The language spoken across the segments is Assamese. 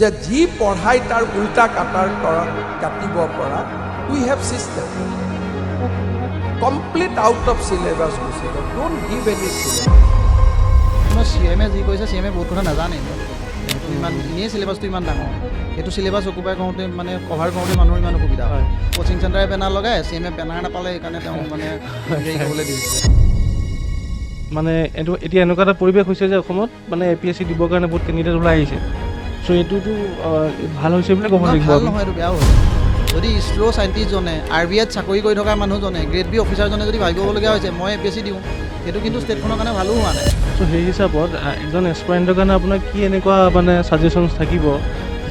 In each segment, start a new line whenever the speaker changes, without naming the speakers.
যে যি পঢ়াই তাৰ উল্টা কাটিব পৰা we have system complete out of syllabus গুচি গ'ল don't give any syllabus
CMA যি কৈছে CMA বহুত কথা নাজানে সেইটো ইমান এনেই চিলেবাছটো ইমান ডাঙৰ সেইটো চিলেবাছ অকুপাই কৰোঁতে মানে কভাৰ কৰোঁতে মানুহৰ ইমান অসুবিধা হয় কোচিং চেণ্টাৰে বেনাৰ লগাই CMA বেনাৰ নাপালে সেইকাৰণে তেওঁ মানে হেৰি কৰিবলৈ দিছে
মানে এইটো এতিয়া এনেকুৱা এটা পৰিৱেশ হৈছে যে অসমত মানে APSC দিবৰ কাৰণে বহুত কেণ্ডিডেট ওলাই আহিছে চ' এইটোতো ভাল হৈছে বুলি ক'ব লাগিব
ভাল নহয় এইটো বেয়াও হয় যদি ইছৰ' চাইণ্টিষ্টজনে RBIত চাকৰি কৰি থকা মানুহজনে গ্ৰেড B অফিচাৰজনে যদি ভাবিবলগীয়া হৈছে মই APSC দিওঁ সেইটো কিন্তু ষ্টেটখনৰ কাৰণে ভালো হোৱা নাই
চ' সেই হিচাপত এজন এছপাইৰেণ্টৰ কাৰণে আপোনাৰ কি এনেকুৱা মানে ছাজেশ্যনছ থাকিব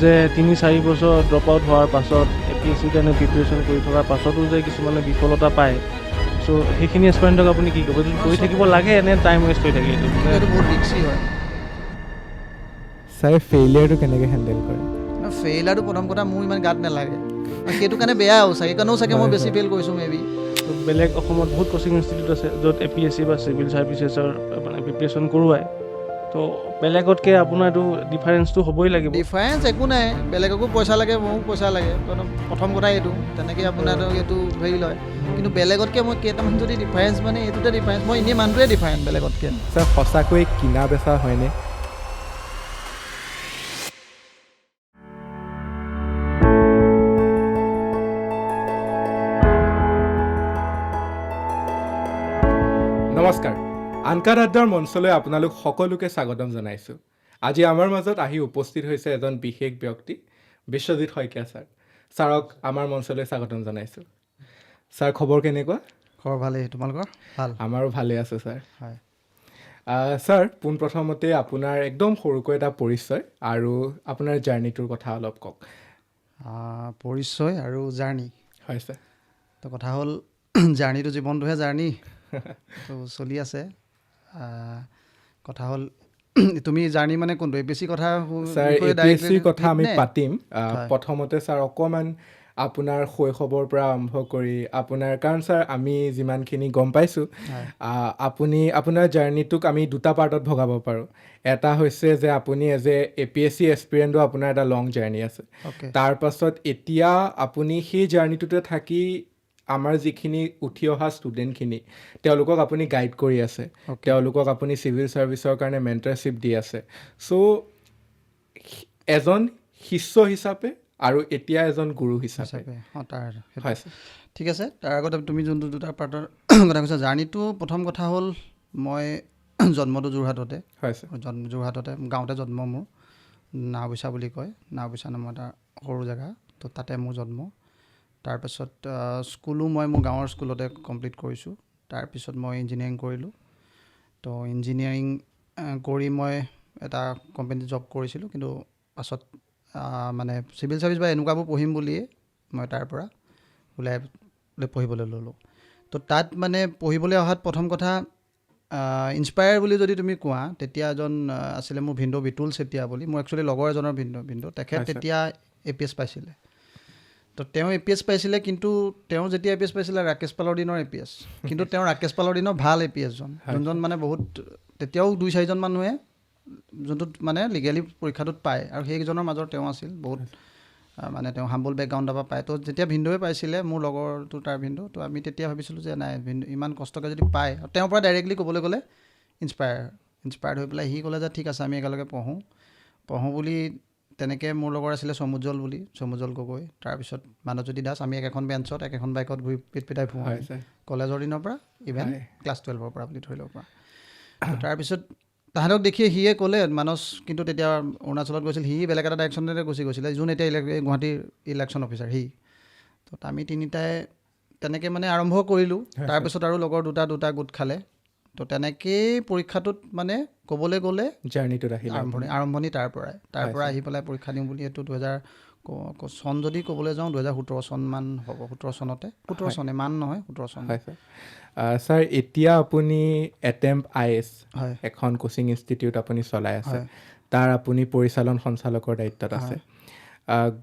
যে 3-4 বছৰ ড্ৰপ আউট হোৱাৰ পাছত APSCৰ কাৰণে প্ৰিপেৰেশ্যন কৰি থকাৰ পাছতো যে কিছুমানে বিফলতা পায় চ' সেইখিনি এছপাইৰেণ্টক আপুনি কি ক'ব এইটো কৰি থাকিব লাগে নে টাইম ৱেষ্ট হৈ থাকে
এইটো বহুত ৰিক্সি হয়
ছাৰে ফেইলিয়াৰটো কেনেকৈ হেণ্ডেল কৰে
ফেইলাৰটো প্ৰথম কথা মোৰ ইমান গাত নালাগে সেইটো কাৰণে বেয়াও চাগে কাৰণেও চাগে মই বেছি ফেইল কৰিছোঁ মেবি
বেলেগ অসমত বহুত কোচিং ইনষ্টিটিউট আছে য'ত APSC বা চিভিল ছাৰ্ভিচেছৰ মানে প্ৰিপেৰেশ্যন কৰোৱায় তো বেলেগতকৈ আপোনাৰ এইটো ডিফাৰেঞ্চটো হ'বই লাগিব
ডিফাৰেঞ্চ একো নাই বেলেগকো পইচা লাগে মোকো পইচা লাগে প্ৰথম কথা এইটো তেনেকৈ আপোনাৰ এইটো হেৰি লয় কিন্তু বেলেগতকৈ মই কেইটামান যদি ডিফাৰেঞ্চ মানে এইটোতে ডিফাৰেঞ্চ মই এনেই মানুহটোৱে ডিফাৰেঞ্চ বেলেগতকৈ
ছাৰ সঁচাকৈ কিনা বেচা হয়নে নমস্কাৰ আনকাট আড্ডাৰ মঞ্চলৈ আপোনালোক সকলোকে স্বাগতম জনাইছোঁ আজি আমাৰ মাজত আহি উপস্থিত হৈছে এজন বিশেষ ব্যক্তি বিশ্বজিৎ শইকীয়া ছাৰক আমাৰ মঞ্চলৈ স্বাগতম জনাইছোঁ ছাৰ খবৰ কেনেকুৱা
খবৰ ভালেই তোমালোকৰ ভাল
আমাৰো ভালে আছোঁ ছাৰ
হয়
ছাৰ পোনপ্ৰথমতে আপোনাৰ একদম সৰুকৈ এটা পৰিচয় আৰু আপোনাৰ জাৰ্ণিটোৰ কথা অলপ কওক
পৰিচয় আৰু জাৰ্ণি
হয় ছাৰ
তো কথা হ'ল জাৰ্ণিটো জীৱনটোহে জাৰ্ণি তো চলি আছে কথা হ'ল তুমি জাৰ্ণি মানে কোনটো APSC কথা
ছাৰ APSCৰ কথা আমি পাতিম প্ৰথমতে ছাৰ অকণমান আপোনাৰ শৈশৱৰ পৰা আৰম্ভ কৰি আপোনাৰ কাৰণ ছাৰ আমি যিমানখিনি গম পাইছোঁ আপুনি আপোনাৰ জাৰ্ণিটোক আমি দুটা পাৰ্টত ভগাব পাৰোঁ এটা হৈছে যে আপুনি এজ APSC এক্সপিৰিয়েঞ্চো আপোনাৰ এটা লং জাৰ্ণি আছে তাৰপাছত এতিয়া আপুনি সেই জাৰ্ণিটোতে থাকি আমাৰ যিখিনি উঠি অহা ষ্টুডেণ্টখিনি তেওঁলোকক আপুনি গাইড কৰি আছে তেওঁলোকক আপুনি চিভিল ছাৰ্ভিচৰ কাৰণে মেণ্টাৰশ্বিপ দি আছে চ' এজন শিষ্য হিচাপে আৰু এতিয়া এজন গুৰু হিচাপে
হয় ঠিক আছে তাৰ আগতে তুমি যোনটো দুটা পাৰ্টৰ কথা কৈছা জাৰ্ণিটো প্ৰথম কথা হ'ল মই জন্মটো যোৰহাটতে
হয় ছাৰ
যোৰহাটতে গাঁৱতে জন্ম মোৰ নাওবৈচা বুলি কয় নাওবৈচা নামৰ এটা সৰু জেগা তো তাতে মোৰ জন্ম তাৰপিছত স্কুলো মই মোৰ গাঁৱৰ স্কুলতে কমপ্লিট কৰিছোঁ তাৰপিছত মই ইঞ্জিনিয়াৰিং কৰিলোঁ তো ইঞ্জিনিয়াৰিং কৰি মই এটা কোম্পানীত জব কৰিছিলোঁ কিন্তু পাছত মানে চিভিল ছাৰ্ভিচ বা এনেকুৱাবোৰ পঢ়িম বুলিয়ে মই তাৰ পৰা ওলাই পঢ়িবলৈ ল'লোঁ তো তাত মানে পঢ়িবলৈ অহাত প্ৰথম কথা ইনস্পায়াৰ বুলি যদি তুমি কোৱা তেতিয়া এজন আছিলে মোৰ ভিনদেউ বিতুল চেতিয়া বুলি মোৰ একচুৱেলি লগৰ এজনৰ ভিনদেউ তেখেত তেতিয়া APS পাইছিলে তো তেওঁ APS পাইছিলে কিন্তু তেওঁ যেতিয়া APS পাইছিলে ৰাকেশ পালৰ দিনৰ APS কিন্তু তেওঁ ৰাকেশ পালৰ দিনৰ ভাল APSজন যোনজন মানে বহুত তেতিয়াও 2-4জন মানুহে যোনটোত মানে লিগেলি পৰীক্ষাটোত পায় আৰু সেইজনৰ মাজত তেওঁ আছিল বহুত মানে তেওঁ হাম্বল বেকগ্ৰাউণ্ডৰ পৰা পায় তো যেতিয়া ভিনদেউৱে পাইছিলে মোৰ লগৰটো তাৰ ভিনদেউ তো আমি তেতিয়া ভাবিছিলোঁ যে নাই ইমান কষ্টকৈ যদি পায় আৰু তেওঁৰ পৰা ডাইৰেক্টলি ক'বলৈ গ'লে ইনস্পায়াৰ্ড হৈ পেলাই সি ক'লে যে ঠিক আছে আমি একেলগে পঢ়োঁ বুলি তেনেকৈ মোৰ লগৰ আছিলে চমুজ্জ্বল গগৈ তাৰপিছত মানৱজ্যোতি দাস আমি একেখন বেঞ্চত একেখন বাইকত ঘূৰি পিটাই ফুৰোঁ কলেজৰ দিনৰ পৰা ইভেন ক্লাছ 12ৰ পৰা বুলি ধৰি ল'ব পৰা তাৰপিছত তাহাঁতক দেখি সিয়ে ক'লে মানস কিন্তু তেতিয়া অৰুণাচলত গৈছিল সি বেলেগ এটা ডাইৰেকশ্যনতে গুচি গৈছিলে যোন এতিয়া গুৱাহাটীৰ ইলেকশ্যন অফিচাৰ সি তো আমি তিনিটাই তেনেকৈ মানে আৰম্ভ কৰিলোঁ তাৰপিছত আৰু লগৰ দুটা গোট খালে তো তেনেকেই পৰীক্ষাটোত মানে ক'বলৈ গ'লে
জাৰ্ণিটোত আহিল
আৰম্ভণি তাৰ পৰা আহি পেলাই পৰীক্ষা দিওঁ বুলি এইটো 2000 চন যদি ক'বলৈ যাওঁ 2017 চনমান হ'ব 17 চন ইমান নহয় 17 চন
হয় ছাৰ এতিয়া আপুনি এটেম্প IAS এখন কোচিং ইনষ্টিটিউট আপুনি চলাই আছে তাৰ আপুনি পৰিচালন সঞ্চালকৰ দায়িত্বত আছে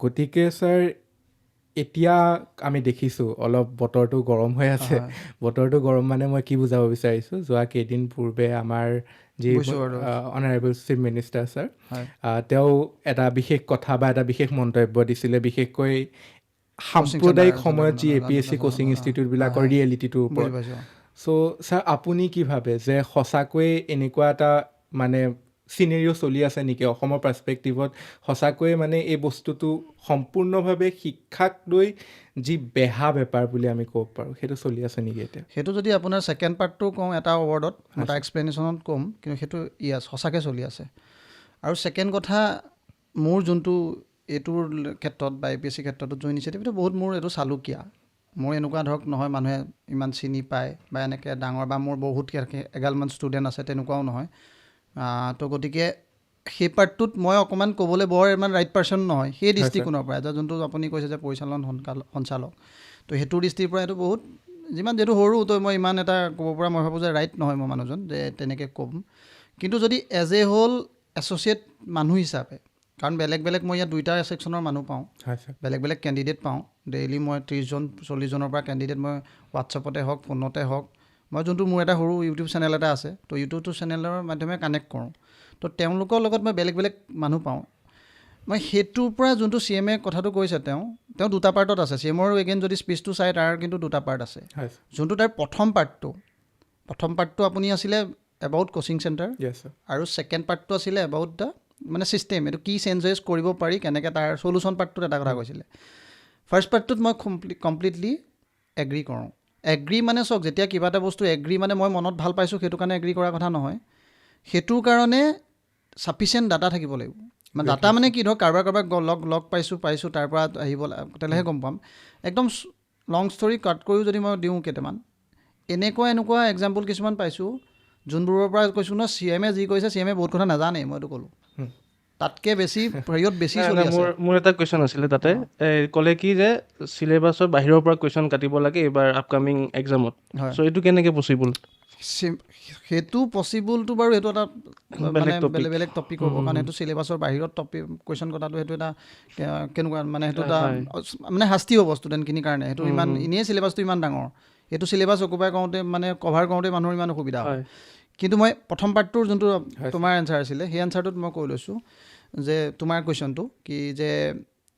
গতিকে ছাৰ এতিয়া আমি দেখিছোঁ অলপ বতৰটো গৰম হৈ আছে বতৰটো গৰম মানে মই কি বুজাব বিচাৰিছোঁ যোৱা কেইদিন পূৰ্বে আমাৰ যি অনাৰেবল চিফ মিনিষ্টাৰ ছাৰ, তেওঁ এটা বিশেষ কথা বা এটা বিশেষ মন্তব্য দিছিলে, বিশেষকৈ সাম্প্ৰদায়িক সময়ত যি APSC কোচিং ইনষ্টিটিউটবিলাকৰ ৰিয়েলিটিটোৰ ওপৰত। চ' ছাৰ আপুনি কি ভাবে যে সঁচাকৈয়ে এনেকুৱা এটা মানে চিনেৰিঅ' চলি আছে নেকি অসমৰ পাৰ্চপেক্টিভত? সঁচাকৈয়ে মানে এই বস্তুটো সম্পূৰ্ণভাৱে শিক্ষাক লৈ যি বেহা বেপাৰ বুলি আমি ক'ব পাৰোঁ, সেইটো চলি আছে নেকি এতিয়া?
সেইটো যদি আপোনাৰ ছেকেণ্ড পাৰ্টটো কওঁ এটা ৱৰ্ডত, এটা এক্সপ্লেনেশ্যনত ক'ম, কিন্তু সেইটো সঁচাকৈ চলি আছে। আৰু ছেকেণ্ড কথা, মোৰ যোনটো এইটোৰ ক্ষেত্ৰত বা APSC ক্ষেত্ৰত যোন ইনিচিয়েটিভটো বহুত মোৰ এইটো চালুকীয়া। মোৰ এনেকুৱা ধৰক নহয় মানুহে ইমান চিনি পায় বা এনেকৈ ডাঙৰ বা মোৰ বহুত এগালমান ষ্টুডেণ্ট আছে, তেনেকুৱাও নহয়। তো গতিকে সেই পাৰ্টটোত মই অকণমান ক'বলৈ বৰ ইমান ৰাইট পাৰ্চন নহয় সেই দৃষ্টিকোণৰ পৰা, যোনটো আপুনি কৈছে যে পৰিচালন সঞ্চালক, তো সেইটোৰ দৃষ্টিৰ পৰা এইটো বহুত যিহেতু সৰু, তো মই ইমান এটা ক'ব পৰা মই ভাবোঁ যে ৰাইট নহয় মই মানুহজন যে তেনেকৈ ক'ম। কিন্তু যদি এজ এ হ'ল এছ'চিয়েট মানুহ হিচাপে, কাৰণ বেলেগ বেলেগ মই ইয়াত 2টা ছেকশ্যনৰ মানুহ পাওঁ, বেলেগ বেলেগ কেণ্ডিডেট পাওঁ ডেইলি। মই 30-40জনৰ পৰা কেণ্ডিডেট মই হোৱাটছআপতে হওক ফোনতে হওক, মই যোনটো মোৰ এটা সৰু ইউটিউব চেনেল এটা আছে, তো ইউটিউব চেনেলৰ মাধ্যমে কানেক্ট কৰোঁ, তো তেওঁলোকৰ লগত মই বেলেগ বেলেগ মানুহ পাওঁ। মই সেইটোৰ পৰা যোনটো CM কথাটো কৈছে, তেওঁ 2টা পাৰ্টত আছে। CMৰ এগেইন যদি স্পীচটো চাই তাৰ কিন্তু 2টা পাৰ্ট আছে। যোনটো তাৰ প্ৰথম পাৰ্টটো আপুনি আছিলে এবাউট কোচিং চেণ্টাৰ, আৰু ছেকেণ্ড পাৰ্টটো আছিলে এবাউট দ্য মানে ছিষ্টেম, এইটো কি চেঞ্জেছ কৰিব পাৰি, কেনেকৈ তাৰ চলিউশ্যন পাৰ্টটোত এটা কথা কৈছিলে। ফাৰ্ষ্ট পাৰ্টটোত মই কমপ্লিটলি এগ্ৰী কৰোঁ। এগ্ৰী মানে চাওক, যেতিয়া কিবা এটা বস্তু এগ্ৰী মানে মই মনত ভাল পাইছোঁ সেইটো কাৰণে এগ্ৰী কৰাৰ কথা নহয়, সেইটোৰ কাৰণে ছাফিচিয়েণ্ট ডাটা থাকিব লাগিব। মানে ডাটা মানে কি, ধৰক কাৰোবাক লগ পাইছোঁ তাৰ পৰা আহিব, তেতিয়াহে গম পাম। একদম লং ষ্টৰী কাট কৰিও যদি মই দিওঁ কেইটামান, এনেকুৱা এক্সাম্পল কিছুমান পাইছোঁ যোনবোৰৰ পৰা কৈছোঁ ন, CM যি কৈছে, CM বহুত কথা নাজানেই, মই এইটো ক'লোঁ। তাতকৈ বেছি বেছি চলি আছে।
মোৰ এটা কুৱেশ্যন আছিলে তাতে, ক'লে কি যে চিলেবাছৰ বাহিৰৰ পৰা কুৱেশ্যন কাটিব লাগে এইবাৰ আপকামিং এক্সামত। চ' এইটো কেনেকৈ পচিবল?
সেইটো পচিবলটো বাৰু সেইটো এটা মানে বেলেগ টপিক হ'ব, কাৰণ সেইটো চিলেবাছৰ বাহিৰত কুৱেশ্যন কটাটো সেইটো এটা কেনেকুৱা মানে সেইটো এটা মানে শাস্তি হ'ব ষ্টুডেণ্টখিনিৰ কাৰণে। সেইটো ইমান এনেই চিলেবাছটো ইমান ডাঙৰ, এইটো চিলেবাছ অকুপাই কৰোঁতে মানে কভাৰ কৰোঁতে মানুহৰ ইমান অসুবিধা হয়। কিন্তু মই প্ৰথম পাৰ্টটোৰ যোনটো তোমাৰ এনচাৰ আছিলে, সেই এনচাৰটোত মই কৈ লৈছোঁ যে তোমাৰ কুৱেশ্যনটো কি যে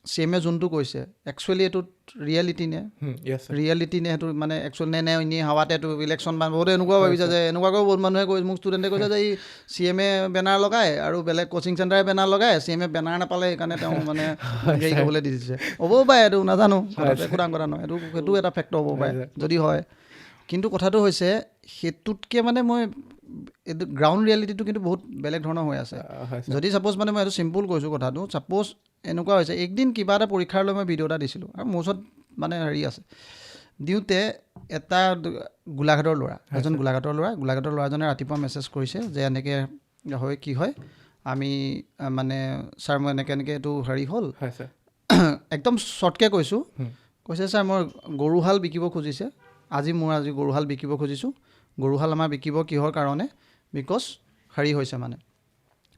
CM যোনটো কৈছে একচুৱেলি এইটোত ৰিয়েলিটি নে সেইটো মানে একচুৱেলি নে এনেই হাৱাতে এইটো ইলেকশ্যন বা বহুতে এনেকুৱাও ভাবিছে যে এনেকুৱাকৈও বহুত মানুহে কৈছে, মোক ষ্টুডেণ্টে কৈছে যে এই CM বেনাৰ লগায় আৰু বেলেগ কোচিং চেণ্টাৰে বেনাৰ লগায়, CM বেনাৰ নাপালে সেইকাৰণে তেওঁ মানে হেৰি কৰিবলৈ দি দিছে। হ'বও পাৰে, এইটো নাজানো, একো ডাঙৰ কথা নহয়, সেইটো এটা ফেক্টৰ হ'ব পাৰে যদি হয়। কিন্তু কথাটো হৈছে সেইটোতকৈ মানে মই এইটো গ্ৰাউণ্ড ৰিয়েলিটিটো কিন্তু বহুত বেলেগ ধৰণৰ হৈ আছে। যদি ছাপ'জ মানে মই এইটো চিম্পুল কৈছোঁ কথাটো, ছাপ'জ এনেকুৱা হৈছে, একদিন কিবা এটা পৰীক্ষাৰ লৈ মই ভিডিঅ' এটা দিছিলোঁ আৰু মোৰ ওচৰত মানে হেৰি আছে, দিওঁতে এটা গোলাঘাটৰ ল'ৰাজনে ৰাতিপুৱা মেছেজ কৰিছে যে এনেকৈ হয় কি হয়, আমি মানে ছাৰ মই এনেকৈ এইটো হেৰি হ'ল, একদম শ্বৰ্টকৈ কৈছে ছাৰ মই গৰুহাল বিকিব খুজিছে, আজি গৰুহাল বিকিব খুজিছোঁ, গৰুহাল আমাৰ বিকিব কিহৰ কাৰণে, বিকজ হেৰি হৈছে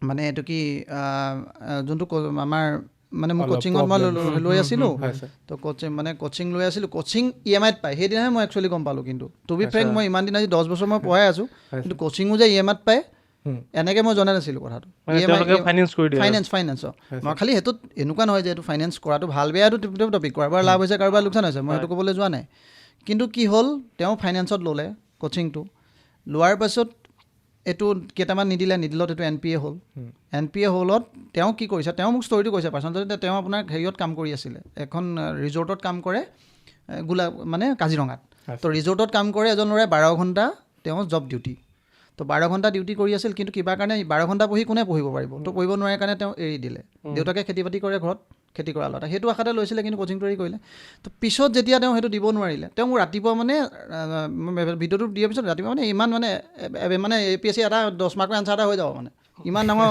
মানে এইটো কি যোনটো আমাৰ মানে মোৰ কোচিঙত মই লৈ আছিলোঁ, তো কোচিং লৈ আছিলোঁ, কোচিং EMIত পায়, সেইদিনাহে মই একচুৱেলি গম পালোঁ। কিন্তু টু বি ফ্ৰেংক মই ইমান দিন আজি 10 বছৰ মই পঢ়াই আছোঁ, কিন্তু কোচিঙো যে EMIত পায় এনেকৈ মই জনা নাছিলোঁ কথাটো। ফাইনেন্সৰ মই খালি সেইটোত এনেকুৱা নহয় যে এইটো ফাইনেন্স কৰাটো ভাল বেয়া, এইটো টপিক, কাৰোবাৰ লাভ হৈছে কাৰোবাৰ লোকচান হৈছে, মই সেইটো ক'বলৈ যোৱা নাই। কিন্তু কি হ'ল, তেওঁ ফাইনেন্সত ল'লে কোচিংটো, লোৱাৰ পাছত এইটো কেইটামান নিদিলত এইটো NPA হ'ল। NPA হ'লত তেওঁ কি কৰিছে, তেওঁ মোক ষ্টৰিটো কৈছে পাৰ্চনেলি, তেওঁ আপোনাৰ হেৰিয়ত কাম কৰি আছিলে, এখন ৰিজৰ্টত কাম কৰে মানে কাজিৰঙাত। তো ৰিজৰ্টত কাম কৰে এজন ল'ৰাই 12 ঘণ্টা তেওঁ জব ডিউটি, তো 12 ঘণ্টা ডিউটি কৰি আছিল, কিন্তু কিবা কাৰণে 12 ঘণ্টা পঢ়ি কোনে পঢ়িব পাৰিব, তো পঢ়িব নোৱাৰে কাৰণে তেওঁ এৰি দিলে। দেউতাকে খেতি বাতি কৰে ঘৰত, খেতি কৰা ল'ৰা, সেইটো আশাতে লৈছিলে, কিন্তু কোচিংটো এৰি কৰিলে। তো পিছত যেতিয়া তেওঁ সেইটো দিব নোৱাৰিলে, তেওঁ মোক ৰাতিপুৱা মানে ভিডিঅ'টো দিয়াৰ পিছত ৰাতিপুৱা মানে ইমান মানে APSC এটা 10 মাৰ্কৰ এনচাৰ এটা হৈ যাব, মানে ইমান ডাঙৰ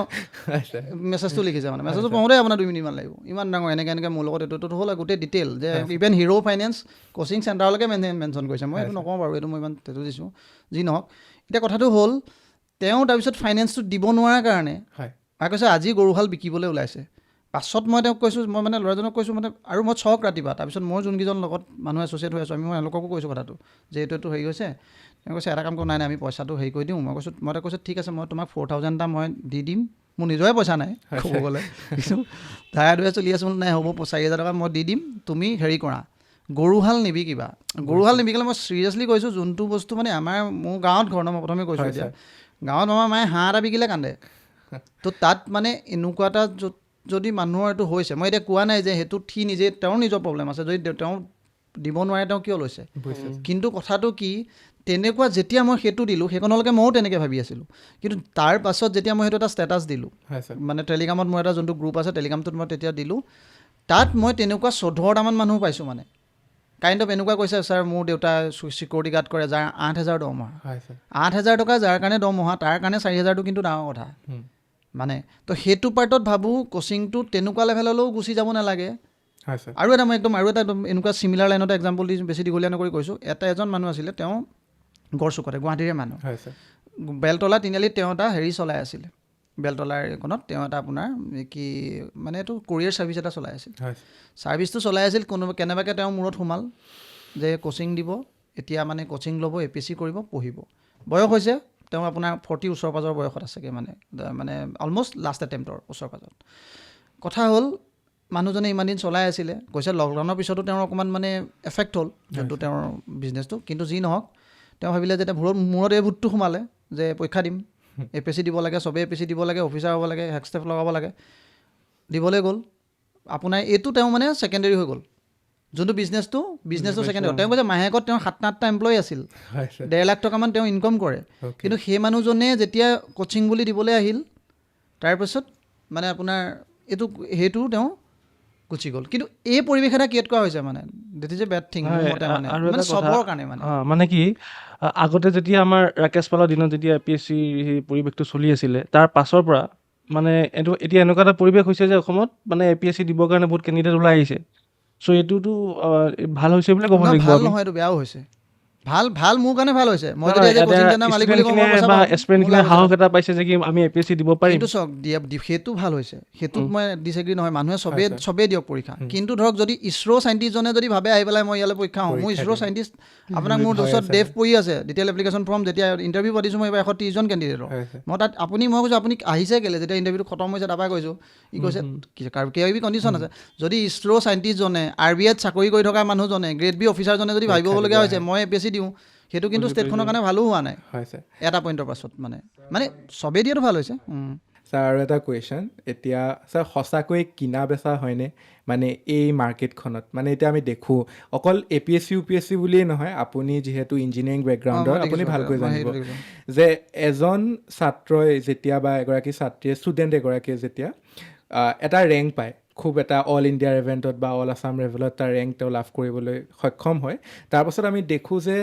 মেছেজটো লিখিছে, মানে মেছেজটো পঢ়োঁতে আপোনাৰ 2 মিনিটমান লাগিব, ইমান ডাঙৰ এনেকৈ মোৰ লগত এইটো হ'ল গোটেই ডিটেইল, যে ইভেন হিৰ' ফাইনেন্স কোচিং চেণ্টাৰলৈকে মেনশ্যন কৰিছে। মই এইটো নকওঁ বাৰু, এইটো মই ইমান সেইটো দিছোঁ, যি নহওক। এতিয়া কথাটো হ'ল, তেওঁ তাৰপিছত ফাইনেন্সটো দিব নোৱাৰাৰ কাৰণে কৈছে আজি গৰুহাল বিকিবলৈ ওলাইছে, পাছত মই তেওঁক কৈছোঁ, মই মানে ল'ৰাজনক কৈছোঁ মানে, আৰু মই চক ৰাতিপুৱা, তাৰপিছত মই যোনকেইজন লগত মানুহ এছ'চিয়েট হৈ আছোঁ মই এওঁলোককো কৈছোঁ কথাটো যে এইটো হেৰি হৈছে। তেওঁ কৈছে এটা কাম কৰোঁ, নাই আমি পইচাটো হেৰি কৰি দিওঁ। মই কৈছোঁ ঠিক আছে, মই তোমাক 4,000 এটা মই দি দিম, মোৰ নিজৰে পইচা নাই ক'ব গ'লে, কিন্তু ধাৰে ধুৰে চলি আছোঁ, নাই হ'ব 4,000 টকা মই দি দিম, তুমি হেৰি কৰা, গৰুহাল নিবিকিবা। গৰুহাল নিবিকিলে মই চিৰিয়াছলি কৈছোঁ, যোনটো বস্তু মানে মোৰ গাঁৱত ঘৰ ন, মই প্ৰথমে কৈছোঁ এতিয়া গাঁৱত আমাৰ মায়ে হাঁহ এটা বিকিলে কান্দে। তো তাত মানে এনেকুৱা এটা যদি মানুহৰ এইটো হৈছে, মই এতিয়া কোৱা নাই যে সেইটোত সি নিজে তেওঁৰ নিজৰ প্ৰব্লেম আছে, যদি তেওঁ দিব নোৱাৰে তেওঁ কিয় লৈছে, কিন্তু কথাটো কি তেনেকুৱা যেতিয়া মই সেইটো দিলোঁ সেইকণলৈকে ময়ো তেনেকৈ ভাবি আছিলোঁ, কিন্তু তাৰ পাছত যেতিয়া মই সেইটো এটা ষ্টেটাছ দিলোঁ মানে টেলিগ্ৰামত মোৰ এটা যোনটো গ্ৰুপ আছে টেলিগ্ৰামটোত মই তেতিয়া দিলোঁ, তাত মই তেনেকুৱা 14টামান মানুহ পাইছোঁ মানে কাইণ্ড অফ এনেকুৱা কৈছে, ছাৰ মোৰ দেউতা চিকিউৰিটি গাৰ্ড কৰে যাৰ 8,000 দৰমহা, 8,000 টকা যাৰ কাৰণে দৰমহা তাৰ কাৰণে 4,000টো কিন্তু ডাঙৰ কথা মানে। তো সেইটো পাৰ্টত ভাবোঁ কচিংটো তেনেকুৱা লেভেললৈও গুচি যাব নালাগে। আৰু এটা মই আৰু এটা এনেকুৱা চিমিলাৰ লাইনতে এক্সাম্পল দি বেছি দীঘলীয়া নকৰি কৈছোঁ, এজন মানুহ আছিলে, তেওঁ গড়চুকতে গুৱাহাটীৰে মানুহ, বেলতলা তিনিআলিত তেওঁ এটা হেৰি চলাই আছিলে, বেলতলাৰ এইখনত তেওঁ এটা আপোনাৰ কি মানে এইটো কোৰিয়াৰ ছাৰ্ভিচ এটা চলাই আছিল। ছাৰ্ভিচটো চলাই আছিল, কেনেবাকৈ তেওঁ মূৰত সোমাল যে কচিং দিব, এতিয়া মানে কচিং ল'ব, APSC কৰিব, পঢ়িব, বয়স হৈছে তেওঁ আপোনাৰ 40 ওচৰ পাজৰ বয়সত আছেগৈ, মানে অলমষ্ট লাষ্ট এটেম্পটৰ ওচৰ পাজত। কথা হ'ল মানুহজনে ইমান দিন চলাই আছিলে, কৈছে লকডাউনৰ পিছতো তেওঁৰ অকণমান মানে এফেক্ট হ'ল যোনটো তেওঁৰ বিজনেছটো, কিন্তু যি নহওক তেওঁ ভাবিলে যে মূৰত এই ভূতটো সোমালে যে পৰীক্ষা দিম, APSC দিব লাগে, চবেই APSC দিব লাগে, অফিচাৰ হ'ব লাগে, হেড ষ্টেফ লগাব লাগে, দিবলৈ গ'ল। আপোনাৰ এইটো তেওঁ মানে ছেকেণ্ডেৰী হৈ গ'ল, যোনটো বিজনেছটো ছেকেণ্ডেৰী। তেওঁ কৈছে মাহেকত তেওঁৰ 7-8টা এমপ্লয়ী আছিল, 1.5 লাখ টকামান তেওঁ ইনকম কৰে, কিন্তু সেই মানুহজনে যেতিয়া কোচিং বুলি দিবলৈ আহিল তাৰপিছত মানে আপোনাৰ সেইটো তেওঁ গুচি গ'ল। কিন্তু এই পৰিৱেশ এটা ক্ৰিয়েট কৰা হৈছে মানে that is a bad thing মানে চবৰ কাৰণে
মানে কি আগতে যেতিয়া আমাৰ ৰাকেশ পালৰ দিনত যেতিয়া APSC সেই পৰিৱেশটো চলি আছিলে, তাৰ পাছৰ পৰা মানে এতিয়া এনেকুৱা এটা পৰিৱেশ হৈছে যে অসমত মানে APSC দিবৰ কাৰণে বহুত কেণ্ডিডেট ওলাই আহিছে। চ' এইটোতো ভাল হৈছে বুলি ক'ব লাগিব।
ভাল নহয়, এইটো বেয়াও হৈছে। ভাল মোৰ কাৰণে ভাল হৈছে, মই যদি আজি কোচিং চেণ্টাৰ মালিক বুলি কওঁ
বা এস্পিৰেণ্টখিনিয়ে সাহস এটা পাইছে যে কি আমি APSC দিব পাৰিম,
কিন্তু চাওক সেইটো ভাল হৈছে, সেইটোত মই ডিছএগ্ৰী নহয়, মানুহে চবেই দিয়ক পৰীক্ষা। কিন্তু ধৰক যদি ইছৰ' চাইণ্টিষ্টজনে যদি ভাবে আহি পেলাই মই ইয়ালৈ পৰীক্ষা হওঁ, মোৰ ইছৰ' চাইণ্টিষ্ট আপোনাক মোৰ ওচৰত ডেভ পৰি আছে, ডিটেইল এপ্লিকেশ্যন ফৰ্ম যেতিয়া ইণ্টাৰভিউ পাতিছোঁ মই এইবাৰ 130জন কেণ্ডিডেটৰ, মই কৈছোঁ আপুনি আহিছে কেলৈ, যেতিয়া ইণ্টাৰভিউটো খতম হৈছে তাৰপৰা কৈছোঁ, ই কৈছে KIB কণ্ডিশ্যন আছে। যদি ইছৰ' চাইণ্টিষ্টজনে RBIত চাকৰি কৰি থকা মানুহজনে গ্ৰেড B অফিচাৰজনে যদি ভাবিবলগীয়া হৈছে মই APSC দিওঁ, সেইটো কিন্তু ষ্টেটখনৰ কাৰণে ভালো হোৱা নাই এটা পইণ্টৰ পাছত মানে চবেই দিয়াটো ভাল হৈছে।
ছাৰ আৰু এটা কুৱেশ্যন, এতিয়া ছাৰ সঁচাকৈ কিনা বেচা হয়নে মানে এই মাৰ্কেটখনত? মানে এতিয়া আমি দেখোঁ অকল APSC UPSC বুলিয়েই নহয়, আপুনি যিহেতু ইঞ্জিনিয়াৰিং বেকগ্ৰাউণ্ডৰ আপুনি ভালকৈ জানিব যে এজন ছাত্ৰই যেতিয়া বা এগৰাকী ছাত্ৰীয়ে ষ্টুডেণ্ট এগৰাকীয়ে যেতিয়া এটা ৰেংক পায়, খুব এটা অল ইণ্ডিয়া ইভেণ্টত বা অল আছাম লেভেলত এটা ৰেংক তেওঁ লাভ কৰিবলৈ সক্ষম হয়, তাৰপাছত আমি দেখোঁ যে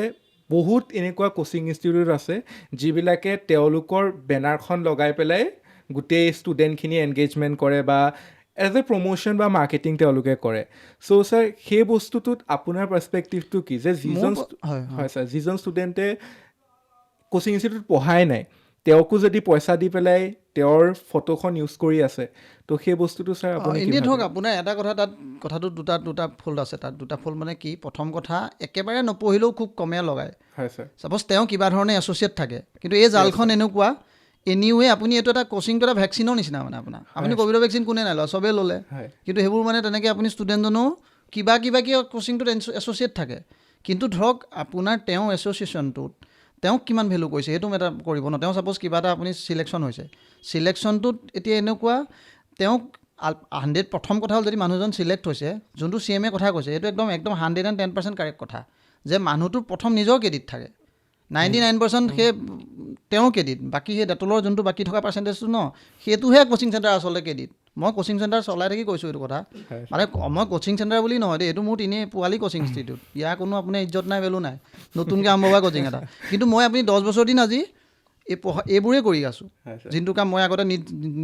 বহুত এনেকুৱা কোচিং ইনষ্টিটিউট আছে যিবিলাকে তেওঁলোকৰ বেনাৰখন লগাই পেলাই গোটেই ষ্টুডেণ্টখিনি এনগেজমেণ্ট কৰে বা এজ এ প্ৰমোশ্যন বা মাৰ্কেটিং তেওঁলোকে কৰে। চ' ছাৰ সেই বস্তুটোত আপোনাৰ পাৰ্চপেক্টিভটো কি, যে যিজন ষ্টুডেণ্টে কোচিং ইনষ্টিটিউট পঢ়াই নাই তেওঁকো যদি পইচা দি পেলাই তেওঁৰ ফটোখন ইউজ কৰি আছে, তো সেই বস্তুটো ছাৰ আপুনি
এনেই ধৰক আপোনাৰ এটা কথা, তাত কথাটো দুটা ফল্ড আছে, তাত দুটা ফল্ড মানে কি, প্ৰথম কথা একেবাৰে নপঢ়িলেও খুব কমে লগায়।
হয় ছাৰ,
ছাপ'জ তেওঁ কিবা ধৰণে এছ'চিয়েট থাকে, কিন্তু এই জালখন এনেকুৱা এনিৱে আপুনি এইটো এটা কোচিংটো এটা ভেকচিনৰ নিচিনা মানে আপুনি ক'ভিডৰ ভেকচিন কোনে নাই লোৱা, চবেই ল'লে, কিন্তু সেইবোৰ মানে তেনেকৈ আপুনি ষ্টুডেণ্টজনো কিবা কোচিংটোত এছ'চিয়েট থাকে, কিন্তু ধৰক আপোনাৰ তেওঁ এছ'চিয়েশ্যনটোত তেওঁক কিমান ভেলু কৰিছে সেইটো এটা কৰিব ন। তেওঁ ছাপ'জ কিবা এটা আপুনি চিলেকশ্যন হৈছে, চিলেকশ্যনটোত এতিয়া এনেকুৱা তেওঁক 100 প্ৰথম কথা হ'ল যদি মানুহজন চিলেক্ট হৈছে, যোনটো CMA কথা কৈছে সেইটো একদম 110% কাৰেক্ট কথা, যে মানুহটোৰ প্ৰথম নিজৰ ক্ৰেডিট থাকে, 99% সেই তেওঁৰ ক্ৰেডিট, বাকী সেই ডেটলৰ যোনটো বাকী থকা পাৰ্চেণ্টেজটো ন, সেইটোহে কোচিং চেণ্টাৰ আচলতে ক্ৰেডিট। মই কোচিং চেণ্টাৰ চলাই থাকি কৈছোঁ এইটো কথা, মানে মই কোচিং চেণ্টাৰ বুলি নহয় দেই, এইটো মোৰ এনেই পোৱালি কোচিং ইনষ্টিটিউট, ইয়াৰ কোনো আপোনাৰ ইজ্জত নাই, ভেলু নাই, নতুনকৈ আৰম্ভ হোৱা কোচিং এটা, কিন্তু মই আপুনি 10 বছৰ দিন আজি এইবোৰেই কৰি আছোঁ, যোনটো কাম মই আগতে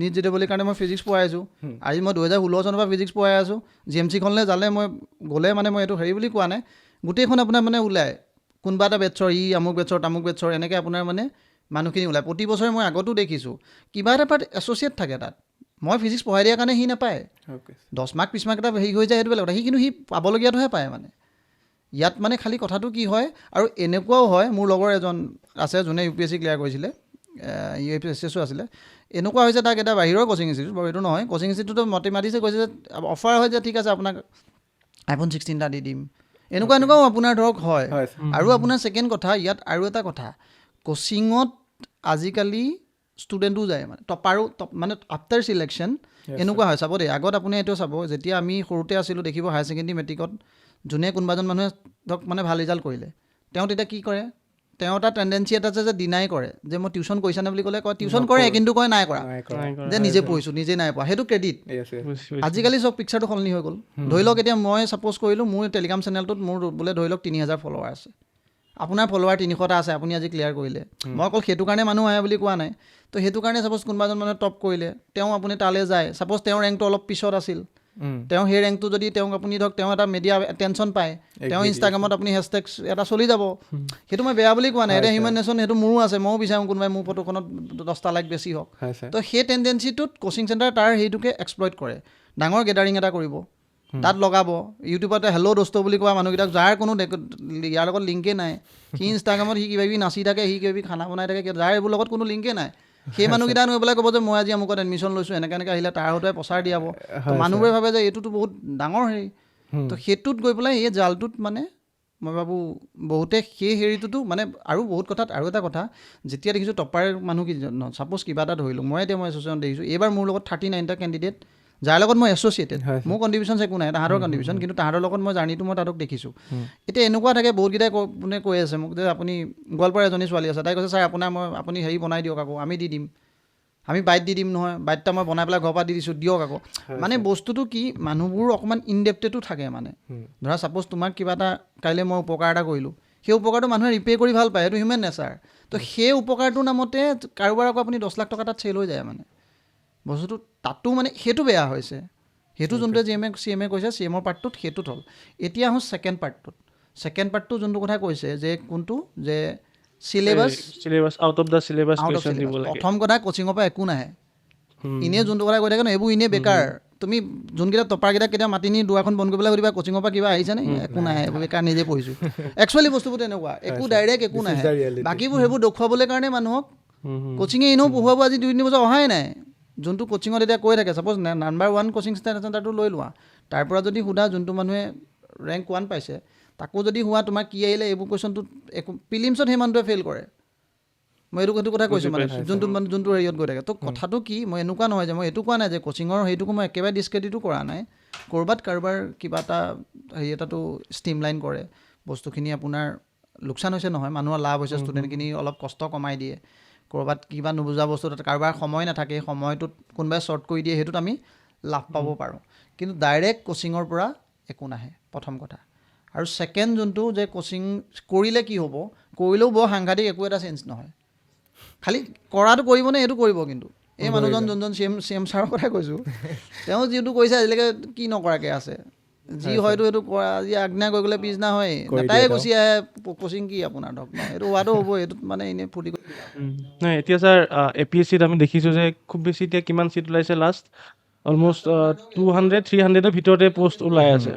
নিট JEE কাৰণে মই ফিজিক্স পঢ়াই আছোঁ, আজি মই 2016 চনৰ পৰা ফিজিক্স পঢ়াই আছোঁ, GMC-খনলৈ যালে মই গ'লে মানে মই এইটো হেৰি বুলি কোৱা নাই, গোটেইখন আপোনাৰ মানে ওলায় কোনোবা এটা বেটছৰ আমুক বেটছৰ তামুক বেটছৰ এনেকৈ আপোনাৰ মানে মানুহখিনি ওলায় প্ৰতি বছৰে। মই আগতো দেখিছোঁ কিবা এটা পাৰ্ট এছ'চিয়েট থাকে তাত, মই ফিজিক্স পঢ়াই দিয়াৰ কাৰণে সি নাপায়, 10 মাৰ্ক 20 মাৰ্ক এটা হেৰি হৈ যায়, সেইটো বেলেগ কথা। সি কিন্তু সি পাবলগীয়াটোহে পায় মানে। ইয়াত মানে খালি কথাটো কি হয়, আৰু এনেকুৱাও হয়, মোৰ লগৰ এজন আছে যোনে UPSC ক্লিয়াৰ কৰিছিলে, UPSCও আছিলে, এনেকুৱা হৈছে তাক এটা বাহিৰৰ কোচিং ইনষ্টিটিউট, বাৰু এইটো নহয়, কোচিং ইনষ্টিটিউটত মাতিছে, কৈছে যে অফাৰ হয় যে ঠিক আছে আপোনাক iPhone 16 এটা দি দিম, এনেকুৱাও আপোনাৰ ধৰক হয়। আৰু আপোনাৰ ছেকেণ্ড কথা, ইয়াত আৰু এটা কথা, কোচিঙত আজিকালি ষ্টুডেণ্টো যায় মানে টপাৰো, মানে আফটাৰ চিলেকশ্যন এনেকুৱা হয়। চাব দেই, আগত আপুনি এইটো চাব, যেতিয়া আমি সৰুতে আছিলোঁ দেখিব হায়াৰ ছেকেণ্ডেৰী মেট্ৰিকত যোনে কোনোবাজন মানুহে ধৰক মানে ভাল ৰিজাল্ট কৰিলে, তেওঁ তেতিয়া কি কৰে, তেওঁ এটা টেণ্ডেঞ্চি এটা আছে যে ডিনাই কৰে, যে মই টিউশ্যন কৰিছানে বুলি ক'লে কয় টিউশ্যন কৰে, কিন্তু কয় নাই কৰা, যে নিজে পঢ়িছোঁ, নিজে নাই পঢ়া, সেইটো ক্ৰেডিট। আজিকালি চব পিকচাৰটো সলনি হৈ গ'ল। ধৰি লওক এতিয়া মই ছাপ'জ কৰিলোঁ, মোৰ টেলিগ্ৰাম চেনেলটোত মোৰ বোলে ধৰি লওক 3000 ফলোৱাৰ আছে, আপোনাৰ ফলোৱাৰ 300টা আছে, আপুনি আজি ক্লিয়াৰ কৰিলে, মই অকল সেইটো কাৰণে মানুহ আহে বুলি কোৱা নাই। তো সেইটো কাৰণে ছাপ'জ কোনোবা এজন মানুহে টপ কৰিলে, তেওঁ আপুনি তালৈ যায়, ছাপ'জ তেওঁৰ ৰেংকটো অলপ পিছত আছিল, তেওঁ সেই ৰেংকটো যদি তেওঁক আপুনি ধৰক তেওঁ এটা মিডিয়া এটেনশ্যন পায়, তেওঁ ইনষ্টাগ্ৰামত আপুনি হেছটেগ এটা চলি যাব, সেইটো মই বেয়া বুলি কোৱা নাই, এতিয়া হিউমেন নেশ্যন সেইটো মোৰো আছে, ময়ো বিচাৰোঁ কোনোবাই মোৰ ফটোখনত 10টা লাইক বেছি হওক। তো সেই টেণ্ডেঞ্চিটোত কোচিং চেণ্টাৰ তাৰ সেইটোকে এক্সপ্লইট কৰে, ডাঙৰ গেডাৰিং এটা কৰিব, তাত লগাব, ইউটিউবতে হেল্ল' দোস্ত বুলি কোৱা মানুহকেইটাক, যাৰ কোনো ইয়াৰ লগত লিংকেই নাই, সি ইনষ্টাগ্ৰামত সি কিবাকিবি নাচি থাকে, সি কিবাকিবি খানা বনাই থাকে, যাৰ এইবোৰ লগত কোনো লিংকেই নাই, সেই মানুহকেইটা গৈ পেলাই ক'ব যে মই আজি আমুকত এডমিশ্যন লৈছোঁ, এনেকৈ আহিলে তাৰ হতুৱাই প্ৰচাৰ দিয়াব। তো মানুহবোৰে ভাবে যে এইটোতো বহুত ডাঙৰ হেৰি। তো সেইটোত গৈ পেলাই এই জালটোত মানে মই ভাবোঁ বহুতে সেই হেৰিটোতো মানে, আৰু বহুত কথাত আৰু এটা কথা, যেতিয়া দেখিছোঁ টপাৰ মানুহ কি ছাপ'জ কিবা এটা ধৰিলোঁ, মই এছ'চিয়েশ্যন দেখিছোঁ, এইবাৰ মোৰ লগত 39টা কেণ্ডিডেট, যাৰ লগত মই এছ'চিয়েটেড, মোৰ কণ্ট্ৰিবিউশ্যন একো নাই, তাহাঁতৰ কণ্ট্ৰিবিউশ্যন, কিন্তু তাহাঁতৰ লগত মই জাৰ্ণিটো মই তাহাঁতক দেখিছোঁ। এতিয়া এনেকুৱা থাকে, বহুতকেইটাই কোনে কৈ আছে মোক যে আপুনি গোৱালপাৰা এজনী ছোৱালী আছে, তাই কৈছে ছাৰ আপুনি হেৰি বনাই দিয়ক আকৌ, আমি দি দিম, আমি বাইট দি দিম নহয়, বাইটটা মই বনাই পেলাই ঘৰৰ পৰা দি দিছোঁ, দিয়ক আকৌ। মানে বস্তুটো কি, মানুহবোৰ অকণমান ইনডেপ্টেডো থাকে মানে, ধৰা ছাপ'জ তোমাক কিবা এটা কাইলৈ মই উপকাৰ এটা কৰিলোঁ, সেই উপকাৰটো মানুহে ৰিপে' কৰি ভাল পায়, সেইটো হিউমেন নেচাৰ। তো সেই উপকাৰটোৰ নামতে কাৰোবাৰ আকৌ আপুনি 10 লাখ টকা তাত চেল হৈ যায় মানে বস্তুটো, তাতো মানে সেইটো বেয়া হৈছে। সেইটো যোনটোৱে CM কৈছে, CMৰ পাৰ্টটোত সেইটোত হ'ল। এতিয়া আহোঁ ছেকেণ্ড পাৰ্টটো যোনটো কথা কৈছে যে কোনটো, যে syllabus
out of the syllabus.
প্ৰথম কথা, কোচিঙৰ পৰা একো নাহে, এনেই যোনটো কথা কৈ থাকে ন, এইবোৰ এনেই বেকাৰ। তুমি যোনকেইটা টপাৰকেইটা কেতিয়াবা মাতি নি দুৱাৰখন বন্ধ কৰি পেলাই সুধিবা কোচিঙৰ পৰা কিবা আহিছেনে, একো নাহে, এইবোৰ বেকাৰ, নিজে পঢ়িছোঁ। একচুৱেলি বস্তুবোৰ তেনেকুৱা, একো ডাইৰেক্ট একো নাহে। বাকীবোৰ সেইবোৰ দেখুৱাবলৈ কাৰণে মানুহক কোচিঙে এনেও পঢ়ুৱাব, আজি 2-3 বছৰ অহাই নাই। যোনটো কোচিঙত এতিয়া কৈ থাকে, ছাপ'জ নাম্বাৰ 1 কোচিং চেণ্টাৰটো লৈ লোৱা, তাৰ পৰা যদি সোধা যোনটো মানুহে ৰেংক 1 পাইছে, তাকো যদি হোৱা তোমাৰ কি আহিলে, এইবোৰ কুৱেশ্যনটোত একো, প্ৰিলিমছত সেই মানুহটোৱে ফেইল কৰে। মই সেইটো কথা কৈছোঁ মানে, যোনটো হেৰিয়ত গৈ থাকে। তো কথাটো কি, মই এনেকুৱা নহয় যে মই এইটো কোৱা নাই যে কোচিঙৰ হেৰিটোকো মই একেবাৰে ডিছক্ৰেডিটো কৰা নাই, ক'ৰবাত কাৰোবাৰ কিবা এটা হেৰি এটাতো ষ্ট্ৰীমলাইন কৰে, বস্তুখিনি আপোনাৰ লোকচান হৈছে নহয়, মানুহৰ লাভ হৈছে, ষ্টুডেণ্টখিনি অলপ কষ্ট কমাই দিয়ে, ক'ৰবাত কিবা নুবুজা বস্তু তাত কাৰোবাৰ সময় নাথাকে, সময়টোত কোনোবাই শ্বৰ্ট কৰি দিয়ে, সেইটোত আমি লাভ পাব পাৰোঁ। কিন্তু ডাইৰেক্ট কোচিঙৰ পৰা একো নাহে, প্ৰথম কথা। আৰু ছেকেণ্ড যোনটো, যে কোচিং কৰিলে কি হ'ব, কৰিলেও বৰ সাংঘাতিক একো এটা চেঞ্জ নহয়, খালি কৰাটো কৰিবনে এইটো কৰিব। কিন্তু এই মানুহজন যোনজন CM ছাৰৰ কথা কৈছোঁ, তেওঁ যিটো কৈছে আজিলৈকে কি নকৰাকৈ আছে, যি হয়তো এইটো কৰা, আজি আজ্ঞা কৰি গ'লে পিছদিনা হয়, নেতাই গুচি আহে, কোচিং কি আপোনাৰ ধৰক ন, এইটো হোৱাটো হ'ব, এইটোত মানে এনেই ফূৰ্তি কৰি
নাই। এতিয়া ছাৰ APSCত আমি দেখিছোঁ যে খুব বেছি এতিয়া কিমান ছিট ওলাইছে, লাষ্ট অলম'ষ্ট 200-300ৰ ভিতৰতে পষ্ট ওলাই আছে।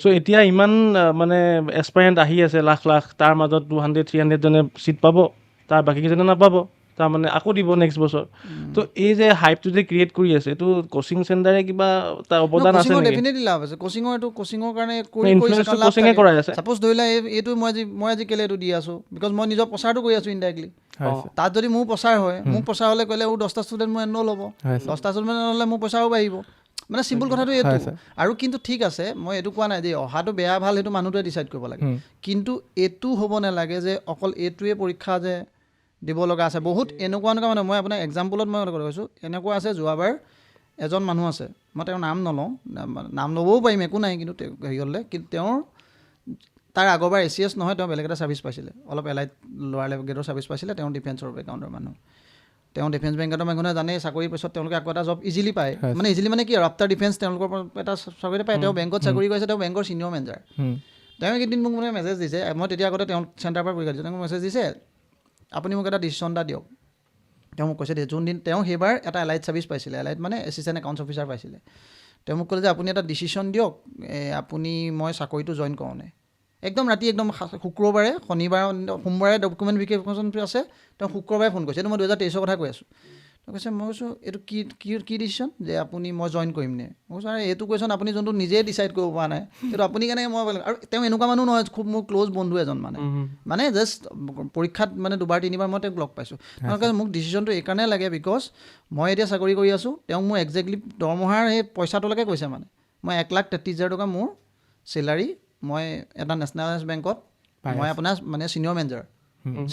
চ' এতিয়া ইমান মানে এছপাইৰেণ্ট আহি আছে লাখ, তাৰ মাজত 200-300 জনে ছিট পাব, তাৰ বাকীকেইজনে নাপাব, তাৰমানে আকৌ দিব নেক্সট বছৰ। তো এই যে হাইপটো যে ক্ৰিয়েট কৰি আছে, এইটো কোচিং চেণ্টাৰে কিবা তাৰ অৱদান আছে নেকি?
ডেফিনেটলি লাভ আছে কোচিঙৰ কাৰণে।
কোচিঙে কৰাই আছে।
ছাপ'জ ধৰি লোৱা এইটো মই আজি কেলৈ এইটো দি আছোঁ, বিকজ মই নিজৰ প্ৰচাৰটো কৰি আছোঁ ইনডাইৰেক্টলি। তাত যদি মোৰ প্ৰচাৰ হয়, মোৰ প্ৰচাৰ হ'লে ক'লে 10টা ষ্টুডেণ্ট মোৰ এনৰ'ল হ'ব, 10টা ষ্টুডেণ্ট হ'লে মোৰ পইচাও বাঢ়িব, মানে চিম্পল কথাটো এইটো। আৰু কিন্তু ঠিক আছে, মই এইটো কোৱা নাই যে অহাটো বেয়া ভাল, সেইটো মানুহটোৱে ডিচাইড কৰিব লাগে, কিন্তু এইটো হ'ব নালাগে যে অকল এইটোৱে পৰীক্ষা যে দিব লগা আছে। বহুত এনেকুৱা মানে, মই আপোনাৰ এক্সাম্পলত মই কৈছোঁ, এনেকুৱা আছে, যোৱাবাৰ এজন মানুহ আছে, মই তেওঁৰ নাম নলওঁ, নাম ল'বও পাৰিম, একো নাই, কিন্তু হেৰি হ'লে, কিন্তু তাৰ আগৰবাৰ ACS নহয়, তেওঁ বেলেগ এটা ছাৰ্ভিচ পাইছিলে, অলপ এলাইট লোৱাৰ গ্ৰেডৰ ছাৰ্ভিচ পাইছিলে, তেওঁ ডিফেন্সৰ বেকগ্ৰাউণ্ডৰ মানুহ, তেওঁ ডিফেন্স বেংকতৰ মানুহে জানেই, চাকৰিৰ পিছত তেওঁলোকে আকৌ এটা জব ইজিলি পায়, মানে ইজিলি মানে কি আৰু আফটাৰ ডিফেন্স তেওঁলোকৰ এটা চাকৰি পায়। তেওঁ বেংকত চাকৰি কৰিছে, তেওঁ বেংকৰ ছিনিয়ৰ মেনেজাৰ। তেওঁ এদিন মোক মানে মেছেজ দিছে, মই তেতিয়া আগতে তেওঁ চেণ্টাৰৰ পৰা পৰীক্ষা দিছোঁ, তেওঁ মেছেজ দিছে, আপুনি মোক এটা ডিচিশ্যন এটা দিয়ক, তেওঁ মোক কৈছে যোনদিন তেওঁ সেইবাৰ এটা এলাইট ছাৰ্ভিচ পাইছিলে, এলাইট মানে এছিষ্টেণ্ট একাউণ্টছ অফিচাৰ পাইছিলে। তেওঁ মোক ক'লে যে আপুনি এটা ডিচিশ্যন দিয়ক, আপুনি মই চাকৰিটো জইন কৰোঁ নে। একদম ৰাতি একদম শুক্ৰবাৰে, সোমবাৰে ডকুমেণ্ট ভেৰিফিকেশ্যনটো আছে, তেওঁ শুক্ৰবাৰে ফোন কৰিছে। এইটো মই 2023 কথা কৈ আছোঁ। তেওঁ কৈছে, মই কৈছোঁ এইটো কি ডিচিশ্যন যে মই জইন কৰিম নে। মই কৈছোঁ এইটো কুৱেশ্যন আপুনি যোনটো নিজেই ডিচাইড কৰিব পৰা নাই, সেইটো আপুনি কেনেকৈ মই আৰু তেওঁ এনেকুৱা মানুহ নহয়, খুব মোৰ ক্ল'জ বন্ধু এজন মানে জাষ্ট পৰীক্ষাত মানে 2-3বাৰ মই তেওঁক লগ পাইছোঁ। তেওঁ কৈছে মোক ডিচিশ্যনটো এইকাৰণে লাগে বিকজ মই এতিয়া চাকৰি কৰি আছোঁ, তেওঁক মোৰ একজেক্টলি দৰমহাৰ সেই পইচাটোলৈকে কৈছে মানে মই 1,33,000 টকা মোৰ চেলাৰী, মই এটা নেশ্যনেলাইজ বেংকত মই আপোনাৰ মানে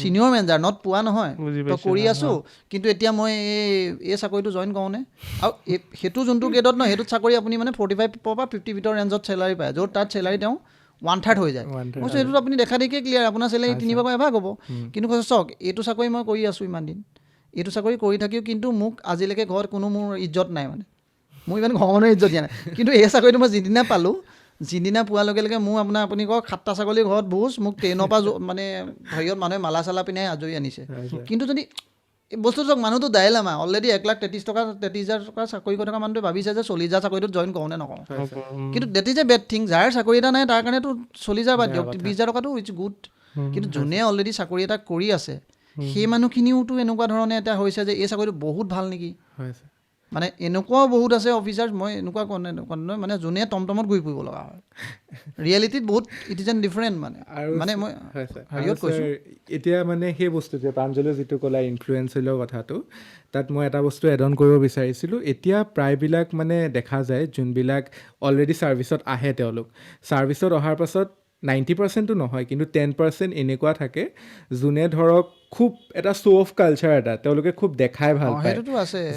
ছিনিয়ৰ মেনেজাৰ নট পোৱা নহয় তো কৰি আছোঁ, কিন্তু এতিয়া মই এই চাকৰিটো জইন কৰোঁনে। আৰু সেইটো যোনটো গ্ৰেডত নহয়, সেইটোত চাকৰি আপুনি মানে 45 পৰা 50 ভিতৰৰ ৰেঞ্জত চেলাৰী পায়, য'ত তাত চেলাৰী তেওঁ 1/3 হৈ যায়। মই কৈছোঁ সেইটোত আপুনি দেখা দেখিয়ে ক্লিয়াৰ, আপোনাৰ চেলাৰী 3 এভাগ হ'ব। কিন্তু কৈছে চাওক এইটো চাকৰি মই কৰি আছোঁ ইমান দিন, এইটো চাকৰি কৰি থাকিও কিন্তু মোক আজিলৈকে ঘৰত কোনো মোৰ ইজ্জত নাই, মানে মোৰ ইমান ঘৰৰ মানুহৰ ইজ্জত দিয়া নাই। কিন্তু এই চাকৰিটো মই যিদিনা পালোঁ, যিদিনা পোৱাৰ লগে লগে মোৰ আপুনি কওক 7টা ছাগলী ঘৰত ভোজ, মোক ট্ৰেইনৰ পৰা মানে হেৰিয়ত মানুহে মালা চালা পিন্ধাই আজৰি আনিছে। কিন্তু যদি বস্তুটো চাওক, মানুহটো ডাইলেমা অলৰেডি 1,33,000 টকা চাকৰি কৰি থকা মানুহটোৱে ভাবিছে যে 40,000 চাকৰিটোত জইন কৰোঁ নে নকৰোঁ। কিন্তু that is a bad thing, যাৰ চাকৰি এটা নাই তাৰ কাৰণেতো 40,000 বাদ দিয়ক, 20,000 টকাটো ইটছ গুড। কিন্তু যোনে অলৰেডি চাকৰি এটা কৰি আছে সেই মানুহখিনিওতো এনেকুৱা ধৰণে এটা হৈছে যে এই চাকৰিটো বহুত ভাল নেকি। মানে এনেকুৱাও বহুত আছে অফিচাৰ্ছ, মই এনেকুৱা নহয় মানে যোনে টমটমত ঘূৰি ফুৰিব লগা হয়। ৰিয়েলিটিত বহুত ইট ইজ এন ডিফাৰেণ্ট মানে মই হেৰিয়ত কৈছোঁ।
এতিয়া মানে সেই বস্তুটোৱে প্ৰাঞ্জলে যিটো ক'লা ইনফ্লুৱেঞ্চেলৰ কথাটো, তাত মই এটা বস্তু এড অন কৰিব বিচাৰিছিলোঁ। এতিয়া প্ৰায়বিলাক মানে দেখা যায় যোনবিলাক অলৰেডি ছাৰ্ভিচত আহে, তেওঁলোক ছাৰ্ভিচত অহাৰ পাছত 90%টো নহয় কিন্তু 10% এনেকুৱা থাকে যোনে ধৰক খুব এটা শ্ব' অফ কালচাৰ এটা তেওঁলোকে খুব দেখাই ভাল পায়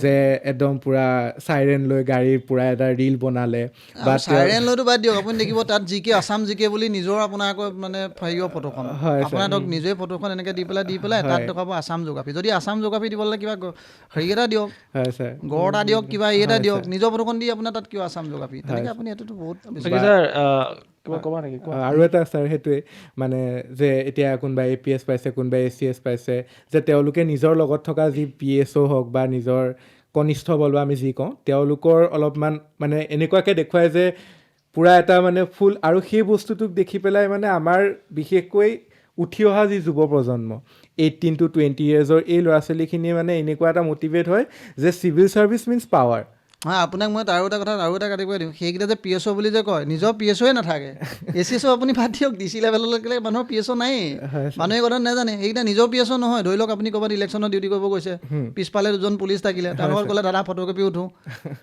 যে একদম পূৰা চাইৰেন লৈ গাড়ীৰ পূৰা এটা ৰিল বনালে, বা
চাইৰেন লৈতো বাদ দিয়ক, আপুনি দেখিব তাত জিকে আছাম জিকে বুলি নিজৰ আপোনাৰ আকৌ মানে হেৰিয়ৰ ফটোখন আপোনাৰ ধৰক নিজে ফটোখন এনেকৈ দি পেলাই তাত দেখাব আছাম জিঅ'গ্ৰাফী। যদি আছাম জিঅ'গ্ৰাফী দিবলৈ কিবা হেৰি এটা দিয়ক, গড় এটা দিয়ক, কিবা এটা দিয়ক, নিজৰ ফটোখন দি আপোনাৰ তাত কিয় আছাম জিঅ'গ্ৰাফী, তেনেকৈ আপুনি এইটোতো বহুত।
আৰু এটা ছাৰ সেইটোৱে মানে যে এতিয়া কোনোবাই APS পাইছে, কোনোবাই ACS পাইছে, যে তেওঁলোকে নিজৰ লগত থকা যি PSO হওক বা নিজৰ কনিষ্ঠ বল বা আমি যি কওঁ, তেওঁলোকৰ অলপমান মানে এনেকুৱাকৈ দেখুৱায় যে পূৰা এটা মানে ফুল। আৰু সেই বস্তুটোক দেখি পেলাই মানে আমাৰ বিশেষকৈ উঠি অহা যি যুৱ প্ৰজন্ম 18 to 20 yearsৰ এই ল'ৰা ছোৱালীখিনিয়ে মানে এনেকুৱা এটা মটিভেট হয় যে চিভিল ছাৰ্ভিচ মিনছ পাৱাৰ।
আপোনাক মই আৰু এটা কাটিব দিওঁ, সেইকেইটা যে PSO বুলি যে কয়, নিজৰ PSOয়ে নাথাকে। ACSO আপুনি বাদ দিয়ক, DC লেভেললৈকে মানুহৰ PSO নায়েই, মানুহে কথা নাজানে। সেইকেইটা নিজৰ PSO নহয়। ধৰি লওক আপুনি ক'ৰবাত ইলেকশ্যনত ডিউটি কৰিব গৈছে, পিছফালে 2জন পুলিচ থাকিলে, তাৰ লগত ক'লে দাদা ফটোকপি উঠোঁ,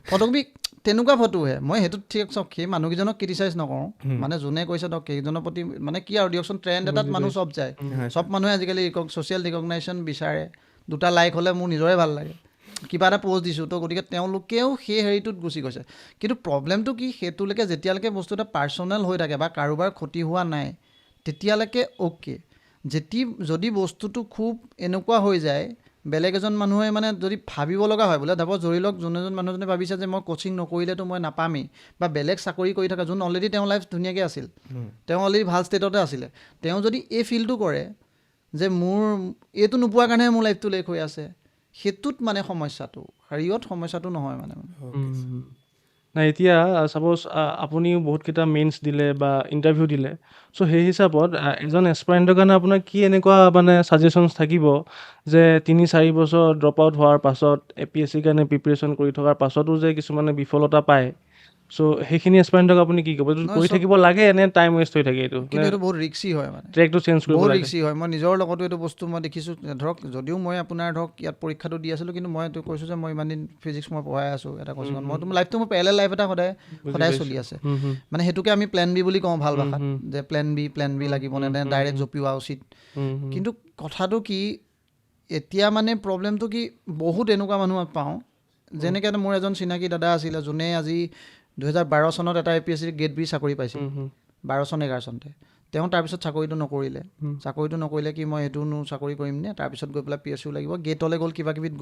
ফটোকপি তেনেকুৱা ফটোহে। মই সেইটোত ঠিক চাওক, সেই মানুহকেইজনক ক্ৰিটিচাইজ নকৰোঁ, মানে যোনে কৈছে ধৰক সেইজনৰ প্ৰতি মানে কি আৰু দিয়কচোন, ট্ৰেণ্ড এটাত মানুহ চব যায়, চব মানুহে আজিকালি ছ'চিয়েল ৰিকগনাইজেশ্যন বিচাৰে। 2টা লাইক হ'লে মোৰ নিজৰে ভাল লাগে, কিবা এটা পষ্ট দিছোঁ তো, গতিকে তেওঁলোকেও সেই হেৰিটোত গুচি গৈছে। কিন্তু প্ৰব্লেমটো কি, সেইটোলৈকে যেতিয়ালৈকে বস্তু এটা পাৰ্চনেল হৈ থাকে বা কাৰোবাৰ ক্ষতি হোৱা নাই তেতিয়ালৈকে অ'কে। যদি বস্তুটো খুব এনেকুৱা হৈ যায়, বেলেগ এজন মানুহে মানে যদি ভাবিব লগা হয়, বোলে ধৰি লওক যোন এজন মানুহজনে ভাবিছে যে মই কোচিং নকৰিলেতো মই নাপামেই, বা বেলেগ চাকৰি কৰি থকা যোন অলৰেডি তেওঁৰ লাইফ ধুনীয়াকৈ আছিল, তেওঁ অলৰেডি ভাল ষ্টেটতে আছিলে, তেওঁ যদি এই ফিলটো কৰে যে মোৰ এইটো নোপোৱাৰ কাৰণেহে মোৰ লাইফটো লেক হৈ আছে, সেইটোত মানে সমস্যাটো, হেৰিয়ত সমস্যাটো নহয় মানে।
নাই এতিয়া ছাপ'জ আপুনিও বহুতকেইটা মেইনছ দিলে বা ইণ্টাৰভিউ দিলে, চ' সেই হিচাপত এজন এছপাইৰেণ্টৰ কাৰণে আপোনাৰ কি এনেকুৱা মানে ছাজেশ্যনছ থাকিব যে 3-4 বছৰ ড্ৰপ আউট হোৱাৰ পাছত APSCৰ কাৰণে প্ৰিপেৰেশ্যন কৰি থকাৰ পাছতো যে কিছুমানে বিফলতা পায়, চ' সেইখিনি এছপাইৰেণ্টক আপুনি কি ক'ব, এইটো কৰি থাকিব লাগে নে টাইম ৱেষ্ট হৈ থাকে?
কিন্তু এইটো বহুত ৰিক্সি হয়, মানে
ট্ৰেকটো চেঞ্জ কৰিব
বহুত
লাগে।
ৰিক্সি হয়। মই নিজৰ লগতো এইটো বস্তু মই দেখিছোঁ। ধৰক যদিও মই আপোনাৰ ধৰক ইয়াত পৰীক্ষাটো দি আছিলোঁ, কিন্তু মই এইটো কৈছোঁ যে মই ইমান দিন ফিজিক্স মই পঢ়াই আছোঁ এটা কোচিঙত, মইতো লাইফটো মোৰ পেৰেলেল লাইফ এটা সদায় চলি আছে। মানে সেইটোকে আমি প্লেন বি বুলি কওঁ ভাল ভাষাত, যে প্লেন বি লাগিব নে ডাইৰেক্ট জপিওৱা উচিত। কিন্তু কথাটো কি, এতিয়া মানে প্ৰব্লেমটো কি, বহুত এনেকুৱা মানুহ পাওঁ, যেনেকৈ মোৰ এজন চিনাকি দাদা আছিলে যোনে আজি 2012 চনত এটা APSC গ্ৰেড বি চাকৰি পাইছিল, 12-11 চনতে। তেওঁ তাৰপিছত চাকৰিটো নকৰিলে কি মই এইটো চাকৰি কৰিম নে, তাৰপিছত গৈ পেলাই PSU লাগিব, গেটলৈ গ'ল, কিবা কিবিত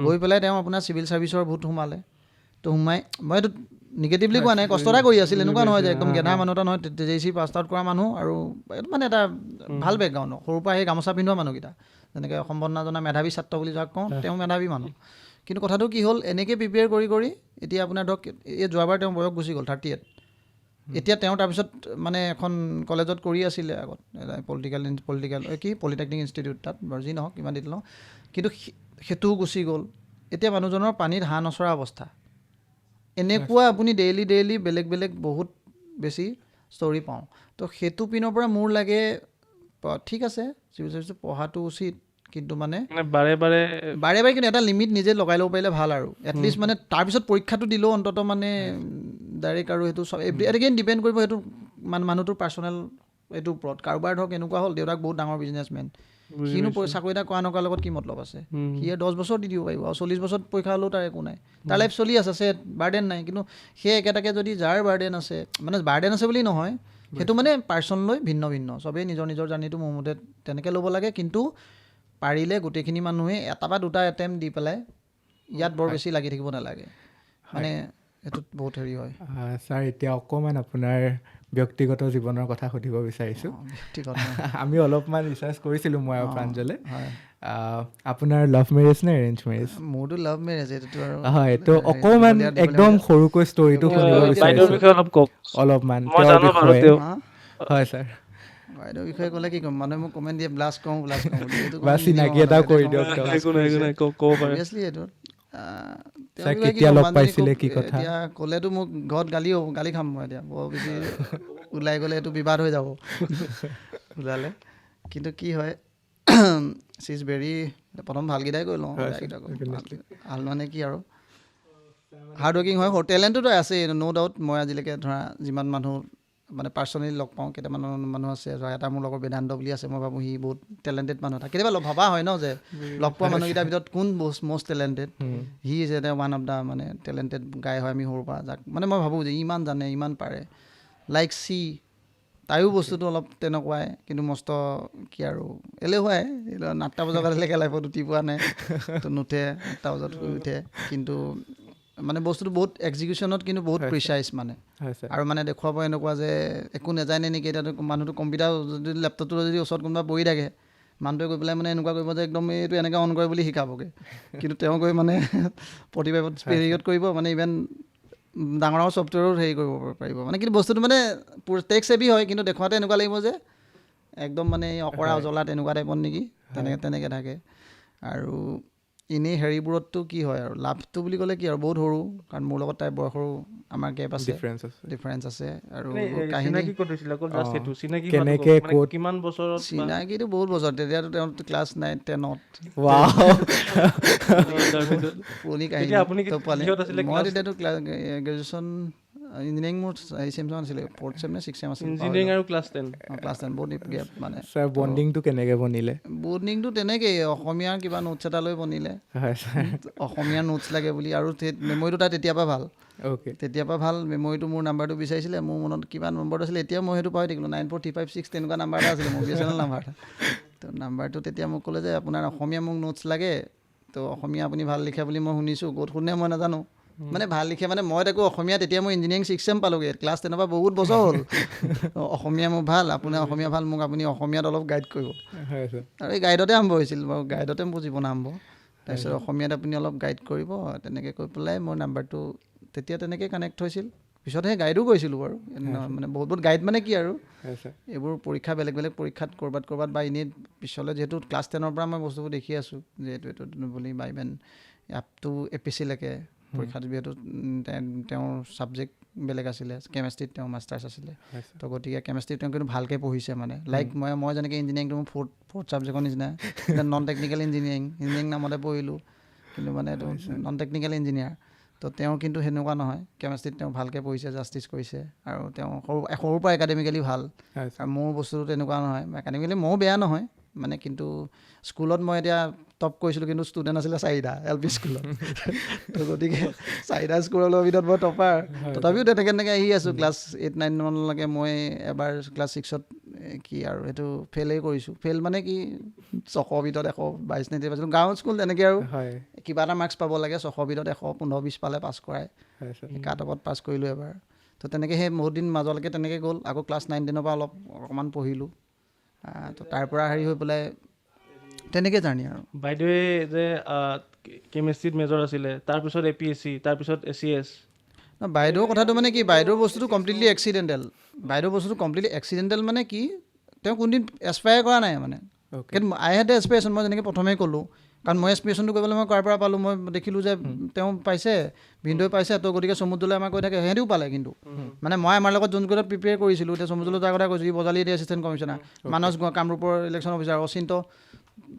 গৈ পেলাই তেওঁ আপোনাৰ চিভিল ছাৰ্ভিচৰ ভোট সোমালে। তো মই এইটো নিগেটিভলি কোৱা নাই, কষ্ট এটা কৰি আছিল, এনেকুৱা নহয় যে একদম গেধা মানুহ এটা নহয়, JC পাছ আউট কৰা মানুহ, আৰু এইটো মানে এটা ভাল বেকগ্ৰাউণ্ড, সৰুৰ পৰা সেই গামোচা পিন্ধোৱা মানুহকেইটা যেনেকৈ সম্বৰ্ধনা জনা মেধাৱী ছাত্ৰ বুলি যাক কওঁ তেওঁ মেধাৱী মানুহ কিন্তু কথাটো কি হ'ল এনেকৈ প্ৰিপেয়াৰ কৰি এতিয়া আপোনাৰ ধৰক এই যোৱাবাৰ তেওঁ বয়স গুচি গ'ল 38 এতিয়া তেওঁ তাৰপিছত মানে এখন কলেজত কৰি আছিলে আগত পলিটেকনিক ইনষ্টিটিউট তাত বাৰু যি নহওক কিমান দিন লওঁ কিন্তু সেইটোও গুচি গ'ল এতিয়া মানুহজনৰ পানীত হাঁহ নচৰা অৱস্থা এনেকুৱা আপুনি ডেইলি বেলেগ বহুত বেছি ষ্টৰি পাওঁ তো সেইটো পিনৰ পৰা মোৰ লাগে ঠিক আছে চিভিল চাৰ্ভিচ পঢ়াটো উচিত কিন্তু মানে বাৰে কিন্তু এটা লিমিট নিজে লগাই ল'ব পাৰিলে ভাল আৰু এটলিষ্ট মানে তাৰপিছত পৰীক্ষাটো দিলেও অন্ততঃ মানে ডাইৰেক্ট আৰু সেইটো চব এগেইন ডিপেণ্ড কৰিব সেইটো মানুহটোৰ পাৰ্চনেল এইটোৰ ওপৰত কাৰোবাৰ ধৰক এনেকুৱা হ'ল দেউতাক বহুত ডাঙৰ বিজনেছমেন সিনো চাকৰি এটা কৰা নকৰাৰ লগত কি মতলব আছে সি 10 বছৰ দি দিব পাৰিব আৰু 40 বছৰত পৰীক্ষা হ'লেও তাৰ একো নাই তাৰ লাইফ চলি আছে বাৰ্ডেন নাই কিন্তু সেই একেটাকে যদি যাৰ বাৰ্ডেন আছে মানে বাৰ্ডেন আছে বুলি নহয় সেইটো মানে পাৰ্চন লৈ ভিন্ন চবেই নিজৰ জাৰ্নিটো মোৰ মতে তেনেকৈ ল'ব লাগে কিন্তু পাৰিলে গোটেইখিনি মানুহে এটা বা দুটা এটেম্প দি পেলাই ইয়াত বৰ বেছি লাগি থাকিব নালাগে মানে এইটোত বহুত হেৰি হয়
ছাৰ এতিয়া অকণমান আপোনাৰ ব্যক্তিগত জীৱনৰ কথা সুধিব বিচাৰিছোঁ আমি অলপমান ৰিচাৰ্চ কৰিছিলোঁ মই আৰু প্ৰাঞ্জলে আপোনাৰ লাভ মেৰেজ নে এৰেঞ্জ মেৰেজ
মোৰতো লাভ মেৰেজ এইটো আৰু
হয় তো অকণমান একদম সৰুকৈ ষ্টৰিটো শুনিব বিচাৰিছোঁ অলপমান হয় ছাৰ
বাইদেউৰ বিষয়ে ক'লে কি ক'ম মানুহে মোক কমেণ্ট দিয়ে ব্লাছ কওঁ
বা চিনাকি এটাও কৰি দিয়ক
অভিয়াছলি এইটো
কেতিয়া লগ পাইছিলে কি কথা
এতিয়া ক'লেতো মোক ঘৰত গালি খাম মই এতিয়া বৰ বেছি ওলাই গ'লে এইটো বিবাদ হৈ যাব ওলালে কিন্তু কি হয় চি ইজ ভেৰি প্ৰথম ভালকেইটাই কৈ লওঁ ভাল মানে কি আৰু হাৰ্ড ৱৰ্কিং হয় টেলেণ্টটোতো আছেই ন' ডাউট মই আজিলৈকে ধৰা যিমান মানুহ মানে পাৰ্চনেলি লগ পাওঁ কেইটামান মানুহ আছে ধৰা এটা মোৰ লগৰ বেদান্ত বুলি আছে মই ভাবোঁ সি বহুত টেলেণ্টেড মানুহ থাকে কেতিয়াবা ভবা হয় ন যে লগ পোৱা মানুহকেইটাৰ ভিতৰত কোন মষ্ট টেলেণ্টেড হি ইজ এটা ওৱান অফ দ্য মানে টেলেণ্টেড গাই হয় আমি সৰুৰ পৰা যাক মানে মই ভাবোঁ যে ইমান জানে ইমান পাৰে লাইক চি তাইও বস্তুটো অলপ তেনেকুৱাই কিন্তু মস্ত কি আৰু এলেহুৱাই 8টা বজালৈকে লাইফত উঠি পোৱা নাই তো নুঠে 8টা বজাত শুই উঠে কিন্তু মানে বস্তুটো বহুত এক্সিকিউশ্যনত কিন্তু বহুত প্ৰিচাইজ মানে আৰু মানে দেখুৱাব এনেকুৱা যে একো নাজানে নেকি এতিয়া মানুহটো কম্পিউটাৰ যদি লেপটপটো যদি ওচৰত কোনোবা বহি থাকে মানুহটোৱে গৈ পেলাই মানে এনেকুৱা কৰিব যে একদম এইটো এনেকৈ অন কৰে বুলি শিকাবগৈ কিন্তু তেওঁ গৈ মানে 45 পিৰিয়ড কৰিব মানে ইভেন ডাঙৰ ছফ্টৱেৰো হেৰি কৰিব পাৰিব মানে কিন্তু বস্তুটো মানে টেক চেভি হয় কিন্তু দেখুৱাতে এনেকুৱা লাগিব যে একদম মানে অকৰা জ্বলা তেনেকুৱা টাইপত নেকি তেনেকৈ থাকে আৰু এনেই হেৰিবোৰততো কি হয় আৰু লাভটো বুলি ক'লে কি আৰু বহুত সৰু কাৰণ মোৰ লগত তাই বয়সৰো আমাৰ গেপ আছে ডিফাৰেঞ্চ আছে আৰু চিনাকিটো বহুত বছৰ তেতিয়াতো তেওঁ ক্লাছ 9-10ত পুৰণি কাহিনী মই তেতিয়াতো গ্ৰেজুৱেশ্যন ইঞ্জিনিয়াৰিং মোৰ চেম আছিলে 4th চেম নে 6th চেম আছিল
ইঞ্জিনিয়াৰিং আৰু ক্লাছ 10
বহুত গেপ মানে
ছাৰ বণ্ডিংটো কেনেকৈ বনিলে
বণ্ডিংটো তেনেকেই অসমীয়াৰ কিবা নোটছ এটা লৈ বনিলে অসমীয়া নোটছ লাগে বুলি আৰু মেমৰিটো তাই তেতিয়াৰ পৰা ভাল মেমৰিটো মোৰ নাম্বাৰটো বিচাৰিছিলে মোৰ মনত কিমান নম্বৰটো আছিলে এতিয়া মই সেইটো পাহৰি থাকিলোঁ 94356 তেনেকুৱা নাম্বাৰ এটা আছিলে মোৰ BSNL নাম্বাৰ এটা তো নাম্বাৰটো তেতিয়া মোক ক'লে যে আপোনাৰ অসমীয়া মোক নোটছ লাগে তো অসমীয়া আপুনি ভাল লিখে বুলি মই শুনিছোঁ ক'ত শুনে মই নাজানো মানে ভাল লিখে মানে মই তাকো অসমীয়া তেতিয়া মই ইঞ্জিনিয়াৰিং 6th চেম পালোঁগৈ ক্লাছ 10ৰ পৰা বহুত বছৰ হ'ল অসমীয়া মোক ভাল আপোনাৰ অসমীয়া ভাল মোক আপুনি অসমীয়াত অলপ গাইড কৰিব আৰু এই গাইডতে আৰম্ভ হৈছিল বাৰু গাইডতে মোৰ জীৱন আৰম্ভ তাৰপিছত অসমীয়াত আপুনি অলপ গাইড কৰিব তেনেকৈ কৈ পেলাই মোৰ নাম্বাৰটো তেতিয়া তেনেকৈ কানেক্ট হৈছিল পিছতহে গাইডো কৰিছিলোঁ বাৰু মানে বহুত গাইড মানে কি আৰু এইবোৰ পৰীক্ষা বেলেগ পৰীক্ষাত ক'ৰবাত বা এনেই পিছলৈ যিহেতু ক্লাছ 10ৰ পৰা মই বস্তুবোৰ দেখি আছোঁ যে এইটো বুলি বা ইভেন আপ টু APSC-লৈকে পৰীক্ষাত যিহেতু তেওঁৰ ছাবজেক্ট বেলেগ আছিলে কেমেষ্ট্ৰিত তেওঁ মাষ্টাৰ্ছ আছিলে তো গতিকে কেমেষ্ট্ৰিত তেওঁ কিন্তু ভালকৈ পঢ়িছে মানে লাইক মই যেনেকৈ ইঞ্জিনিয়াৰিংটো মোৰ ফ'ৰ্থ ছাবজেক্টৰ নিচিনা নন টেকনিকেল ইঞ্জিনিয়াৰিং নামতে পঢ়িলোঁ কিন্তু মানে এইটো নন টেকনিকেল ইঞ্জিনিয়াৰ তো তেওঁ কিন্তু সেনেকুৱা নহয় কেমেষ্ট্ৰিত তেওঁ ভালকৈ পঢ়িছে জাষ্টিছ কৰিছে আৰু তেওঁ সৰুৰ পৰা একাডেমিকেলি ভাল আৰু মোৰ বস্তুটো তেনেকুৱা নহয় একাডেমিকেলি ময়ো বেয়া নহয় মানে কিন্তু স্কুলত মই এতিয়া টপ কৰিছিলোঁ কিন্তু ষ্টুডেণ্ট আছিলে 4টা LP স্কুলত তো গতিকে 4টা স্কুলৰ ভিতৰত মই টপাৰ তথাপিও তেনেকৈ আহি আছোঁ ক্লাছ 8-9 মানলৈকে মই এবাৰ ক্লাছ 6ত কি আৰু সেইটো ফেইলেই কৰিছোঁ ফেইল মানে কি 600 ভিতৰত 122 পাইছিলোঁ গাঁৱৰ স্কুল তেনেকৈ আৰু কিবা এটা মাৰ্কছ পাব লাগে 600 ভিতৰত 115-20 পালে পাছ কৰাই কাট অফত পাছ কৰিলোঁ এবাৰ তো তেনেকৈ সেই বহুত দিন মাজলৈকে তেনেকৈ গ'ল আকৌ ক্লাছ 9-10ৰ পৰা অকণমান পঢ়িলোঁ তো তাৰ পৰা হেৰি হৈ পেলাই তেনেকৈ জাৰ্ণি আৰু
বাইদেৱে যে কেমেষ্ট্ৰিত মেজৰ আছিলে, তাৰপিছত APSC, তাৰপিছত ACS।
বাইদেউৰ কথাটো মানে কি, বাইদেউৰ বস্তুটো কমপ্লিটলি এক্সিডেণ্টেল। বাইদেউৰ বস্তুটো কমপ্লিটলি এক্সিডেণ্টেল মানে কি, তেওঁ কোনদিন এছপায়াৰ কৰা নাই মানে। কিন্তু আই হেড এছপিৰেশ্যন, মই যেনেকৈ প্ৰথমেই ক'লোঁ, কাৰণ মই এছপিৰেশ্যনটো কৰিবলৈ মই কাৰ পৰা পালোঁ, মই দেখিলোঁ যে তেওঁ পাইছে, ভিনদেউ পাইছে, তো গতিকে সমুদ্ৰলৈ আমাক কৈ থাকে, সিহঁতিও পালে। কিন্তু মানে মই আমাৰ লগত যোনকেইটা প্ৰিপেয়াৰ কৰিছিলোঁ, এতিয়া সমুদ্ৰলৈ তাৰ কথা কৈছোঁ, ই বজালি এতিয়া এছিষ্টেণ্ট কমিশ্যনাৰ, মানস কামৰূপৰ ইলেকশ্যন অফিচাৰ, অচিন্ত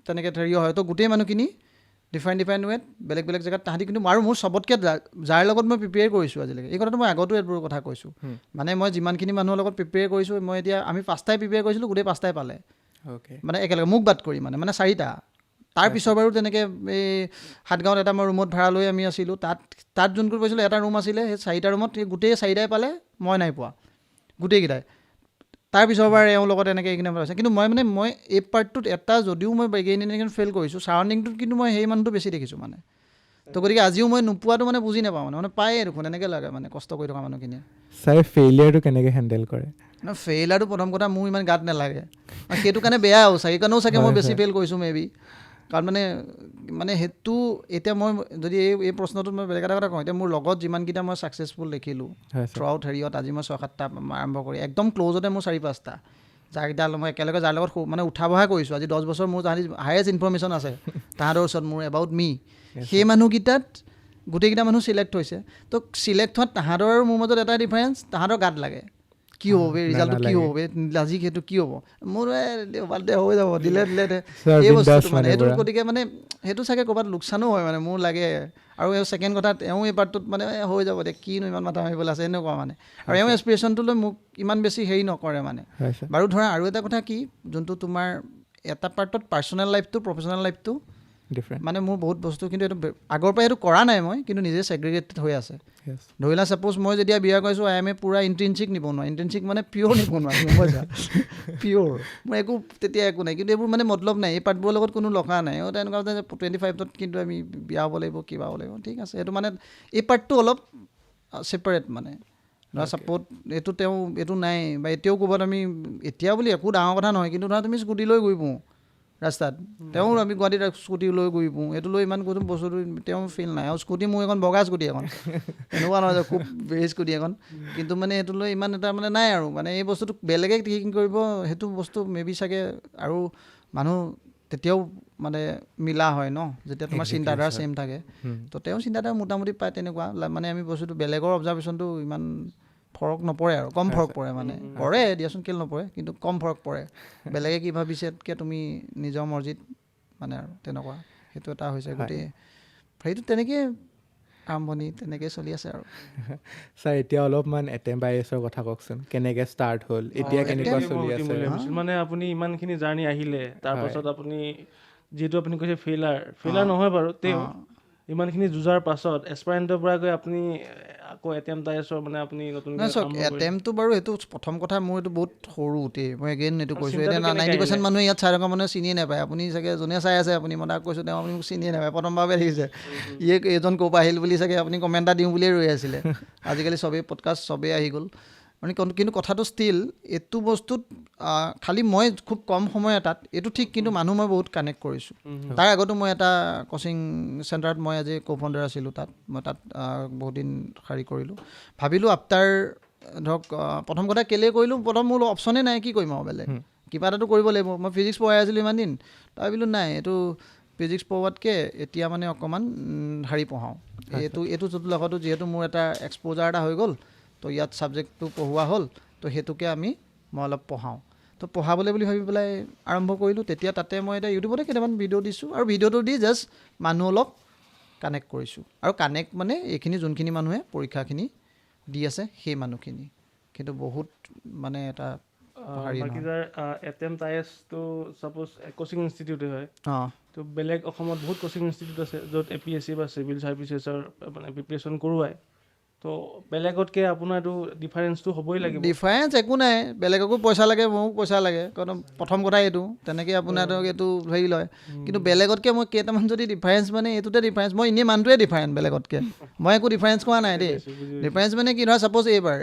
তেনেকৈ হেৰিও হয়। তো গোটেই মানুহখিনি ডিফাৰেণ্ট ৱেত বেলেগ বেলেগ জেগাত তাহাঁতি, কিন্তু আৰু মোৰ চবতকৈ যাৰ লগত মই প্ৰিপেয়াৰ কৰিছোঁ আজিলৈকে, এই কথাটো মই আগতো এইবোৰ কথা কৈছোঁ, মানে মই যিমানখিনি মানুহৰ লগত প্ৰিপেয়াৰ কৰিছোঁ, মই এতিয়া আমি 5টাই প্ৰিপেয়াৰ কৰিছিলোঁ, গোটেই 5টাই পালে মানে একেলগে, মোক বাদ কৰি মানে 4টা। তাৰ পিছৰ বাৰু তেনেকৈ এই সাতগাঁৱত এটা মই ৰুমত ভাড়া লৈ আমি আছিলোঁ, তাত যোনটো পাইছিলোঁ এটা ৰুম আছিলে, সেই 4টা ৰুমত গোটেই 4টাই পালে, মই নাই পোৱা গোটেইকেইটাই। তাৰ পিছৰবাৰ এওঁৰ লগত এনেকৈ এইখিনি হৈছে। কিন্তু মই এই পাৰ্টটোত এটা যদিও মই বেগেইন ফেইল কৰিছোঁ, ছাৰাউণ্ডিংটোত কিন্তু মই সেই মানুহটো বেছি দেখিছোঁ মানে। তো গতিকে আজিও মই নোপোৱাটো মানে বুজি নাপাওঁ মানে পায়েই দেখোন, এনেকৈ লাগে মানে কষ্ট কৰি থকা মানুহখিনিয়ে।
ছাৰ ফেইলিয়াৰটো কেনেকৈ হেণ্ডেল কৰে?
ফেইলাৰটো প্ৰথম কথা মোৰ ইমান গাত নালাগে, সেইটো কাৰণে বেয়াও চাগে, সেইকাৰণেও চাগে মই বেছি ফেইল কৰিছোঁ মে বি। কাৰণ মানে সেইটো এতিয়া মই যদি এই প্ৰশ্নটোত মই বেলেগ এটা কথা কওঁ, এতিয়া মোৰ লগত যিমানকেইটা মই ছাকচেছফুল দেখিলোঁ থ্ৰু আউট হেৰিয়ত, আজি মই 6-7টা আৰম্ভ কৰি একদম ক্ল'জতে মোৰ 4-5টা, যাৰকেইটা মই একেলগে যাৰ লগত মানে উঠা বহা কৰিছোঁ, আজি 10 বছৰ মোৰ তাহাঁতি হায়েষ্ট ইনফৰ্মেশ্যন আছে তাহাঁতৰ ওচৰত মোৰ এবাউট মি। সেই মানুহকেইটাত গোটেইকেইটা মানুহ চিলেক্ট হৈছে। তো চিলেক্ট হোৱাত তাহাঁতৰ আৰু মোৰ মাজত এটা ডিফাৰেঞ্চ, তাহাঁতৰ গাত লাগে কি হ'ব ৰিজাল্টটো, কি হ'ব আজি সেইটো কি হ'ব, মোৰ বাৰ্থডে হৈ যাব দিলে এই বস্তুটো মানে সেইটো। গতিকে মানে সেইটো চাগে ক'ৰবাত লোকচানো হয় মানে মোৰ লাগে। আৰু ছেকেণ্ড কথা, এওঁ এই পাৰ্টটোত মানে হৈ যাব দে, কিনো ইমান মাথা মাৰিবলৈ আছে এনেকুৱা মানে। আৰু এওঁ এছপিৰেশ্যনটো লৈ মোক ইমান বেছি হেৰি নকৰে মানে। বাৰু ধৰা আৰু এটা কথা কি, যোনটো তোমাৰ এটা পাৰ্টত পাৰ্চনেল লাইফটো প্ৰফেচনেল লাইফটো মানে মোৰ বহুত বস্তু, কিন্তু এইটো আগৰ পৰা সেইটো কৰা নাই মই, কিন্তু নিজে ছেগ্ৰিগেটেড হৈ আছে। ধৰিলা ছাপ'জ মই যেতিয়া বিয়া কৰিছোঁ, IMA পূৰা ইণ্ট্ৰিনচিক নিবনুৱা, ইণ্ট্ৰিনচিক মানে পিয়'ৰ নিবনুৱা, পিয়'ৰ, মোৰ একো তেতিয়া একো নাই। কিন্তু এইবোৰ মানে মতলব নাই, এই পাৰ্টবোৰৰ লগত কোনো লগা নাই। তেনেকুৱা 25ত কিন্তু আমি বিয়া হ'ব লাগিব, কিবা হ'ব লাগিব, ঠিক আছে। এইটো মানে এই পাৰ্টটো অলপ ছেপাৰেট মানে। ধৰা ছাপ'জ এইটো নাই, বা এতিয়াও ক'ৰবাত আমি এতিয়া বুলি একো ডাঙৰ কথা নহয়, কিন্তু ধৰা তুমি স্কুটি লৈ গৈ পোঁ ৰাস্তাত, তেওঁ আমি গুৱাহাটীত স্কুটি লৈ গৈ পোঁ, এইটো লৈ ইমান কোনো বস্তুটো তেওঁ ফিল নাই। আৰু স্কুটি মোৰ এখন বগা স্কুটি এখন, এনেকুৱা নহয় যে খুব বেৰি স্কুটি এখন, কিন্তু মানে সেইটো লৈ ইমান এটা মানে নাই আৰু মানে এই বস্তুটো বেলেগে কি কৰিব, সেইটো বস্তু মে বি চাগে আৰু মানুহ তেতিয়াও মানে মিলা হয় ন, যেতিয়া তোমাৰ চিন্তাধাৰা ছেইম থাকে। তো তেওঁ চিন্তাধাৰা মোটামুটি পায় তেনেকুৱা মানে। আমি বস্তুটো বেলেগৰ অবজাৰ্ভেশ্যনটো ইমান ফৰক নপৰে আৰু কম ফৰক পৰে মানে, পৰে দিয়াচোন কেলৈ নপৰে, কিন্তু কম ফৰক পৰে। বেলেগে কি ভাবিছেতকৈ তুমি নিজৰ মৰ্জিত মানে আৰু তেনেকুৱা সেইটো এটা হৈছে। গোটেই সেইটো তেনেকৈ আৰম্ভণি তেনেকৈ চলি আছে আৰু।
ছাৰ এতিয়া অলপমান ATEMP-IAS কথা কওকচোন, কেনেকৈ ষ্টাৰ্ট হ'ল, এতিয়া কেনেকুৱা চলি আছে?
মানে আপুনি ইমানখিনি জাৰ্ণি আহিলে, তাৰপাছত আপুনি যিহেতু আপুনি কৈছে ফেইলাৰ নহয় বাৰু, তেওঁ ইমানখিনি যুঁজাৰ পাছত এছপাৰেণ্টৰ পৰা গৈ আপুনি আকৌ ATEMP-IAS মানে আপুনি নতুন
ATEMP-টো বাৰু সেইটো প্ৰথম কথা, মোৰ এইটো বহুত সৰুতেই মই এগেইন এইটো কৈছোঁ, এতিয়া 90% মানুহে ইয়াত চাই থকা মানুহে চিনিয়ে নাপায়। আপুনি চাগে যোনে চাই আছে, আপুনি মই তাক কৈছোঁ, তেওঁ আপুনি মোক চিনিয়ে নাপায়, প্ৰথমবাৰহে দেখিছে, এইজন ক'ৰ পৰা আহিল বুলি চাগে আপুনি কমেণ্ট এটা দিওঁ বুলিয়ে ৰৈ আছিলে। আজিকালি চবেই পডকাষ্ট চবেই আহি গ'ল মানে। কিন্তু কথাটো ষ্টিল এইটো বস্তুত খালি মই খুব কম সময় এটাত এইটো ঠিক, কিন্তু মানুহ মই বহুত কানেক্ট কৰিছোঁ। তাৰ আগতো মই এটা কোচিং চেণ্টাৰত মই আজি co-founder আছিলোঁ, মই তাত বহুত দিন হেৰি কৰিলোঁ। ভাবিলোঁ আফটাৰ ধৰক প্ৰথম কথা কেলৈ কৰিলোঁ, প্ৰথম মোৰ অপশ্যনেই নাই, কি কৰিম আৰু বেলেগ কিবা এটাতো কৰিব লাগিব। মই ফিজিক্স পঢ়াই আছিলোঁ ইমান দিন, তাৰ ভাবিলোঁ নাই এইটো ফিজিক্স পঢ়োৱাতকৈ এতিয়া মানে অকণমান হেৰি পঢ়াওঁ, এইটো লগতো যিহেতু মোৰ এটা এক্সপ'জাৰ এটা হৈ গ'ল, তো ইয়াত ছাবজেক্টটো পঢ়োৱা হ'ল, তো সেইটোকে মই অলপ পঢ়াওঁ। তো পঢ়াবলৈ বুলি ভাবি পেলাই আৰম্ভ কৰিলোঁ। তেতিয়া তাতে মই এতিয়া ইউটিউবতে কেইটামান ভিডিঅ' দিছোঁ, আৰু ভিডিঅ'টো দি জাষ্ট মানুহ অলপ কানেক্ট কৰিছোঁ। আৰু কানেক্ট মানে এইখিনি যোনখিনি মানুহে পৰীক্ষাখিনি দি আছে সেই মানুহখিনি, কিন্তু বহুত মানে এটা
বাকী যাৰ ATEMP-IASটো ছাপ'জ কোচিং ইনষ্টিটিউটে হয়, তো বেলেগ অসমত বহুত কোচিং ইনষ্টিটিউট আছে য'ত APSC বা চিভিল ছাৰ্ভিচেছৰ মানে প্ৰিপেৰেশ্যন কৰোৱায়। তো বেলেগতকৈ আপোনাৰ এইটো ডিফাৰেঞ্চটো হ'বই লাগিব।
ডিফাৰেঞ্চ একো নাই, বেলেগকো পইচা লাগে, মোকো পইচা লাগে, কাৰণ প্ৰথম কথা এইটো তেনেকৈ আপোনাৰ ধৰক এইটো হেৰি লয়। কিন্তু বেলেগতকৈ মই কেইটামান যদি ডিফাৰেঞ্চ মানে এইটোতে ডিফাৰেঞ্চ, মই এনেই মানুহটোৱে ডিফাৰেঞ্চ বেলেগতকৈ, মই একো ডিফাৰেঞ্চ কোৱা নাই দেই। ডিফাৰেঞ্চ মানে কি, ধৰা ছাপ'জ এইবাৰ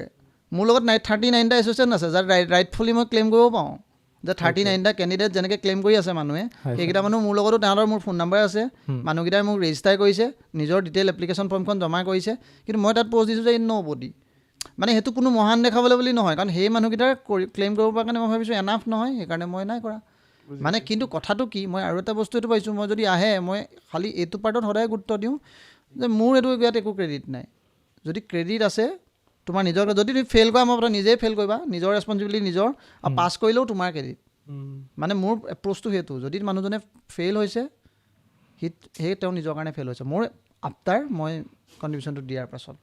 মোৰ লগত 39টা এছ'চিয়েশ্যন আছে, যাৰ ৰাইটফুলি মই ক্লেইম কৰিব পাৰোঁ যে 39টা কেণ্ডিডেট যেনেকৈ ক্লেইম কৰি আছে মানুহে, সেইকেইটা মানুহ মোৰ লগতো তাহাঁতৰ মোৰ ফোন নাম্বাৰ আছে, মানুহকেইটাই মোক ৰেজিষ্টাৰ কৰিছে, নিজৰ ডিটেইল এপ্লিকেশ্যন ফৰ্মখন জমা কৰিছে, কিন্তু মই তাত প'ষ্ট দিছোঁ যে নো বডি। মানে সেইটো কোনো মহান দেখাবলৈ বুলি নহয়, কাৰণ সেই মানুহকেইটাৰ ক্লেইম কৰিব পৰা কাৰণে মই ভাবিছোঁ এনাফ নহয়, সেইকাৰণে মই নাই কৰা। মানে কিন্তু কথাটো কি, মই আৰু এটা বস্তু এইটো পাইছোঁ, মই যদি আহে মই খালি এইটো পাৰ্টত সদায় গুৰুত্ব দিওঁ যে মোৰ এইটো ইয়াত একো ক্ৰেডিট নাই। যদি ক্ৰেডিট আছে তোমাৰ নিজৰ, যদি তুমি ফেইল কৰা মই নিজেই ফেইল কৰিবা, নিজৰ ৰেচপনচিবিলিটি নিজৰ, আৰু পাছ কৰিলেও তোমাৰ ক্ৰেডিট। মানে মোৰ এপ্ৰ'চটো সেইটো, যদি মানুহজনে ফেইল হৈছে সেই তেওঁ নিজৰ কাৰণে ফেইল হৈছে, মোৰ আফটাৰ মই কণ্ট্ৰিবিউশ্যনটো দিয়াৰ পাছত।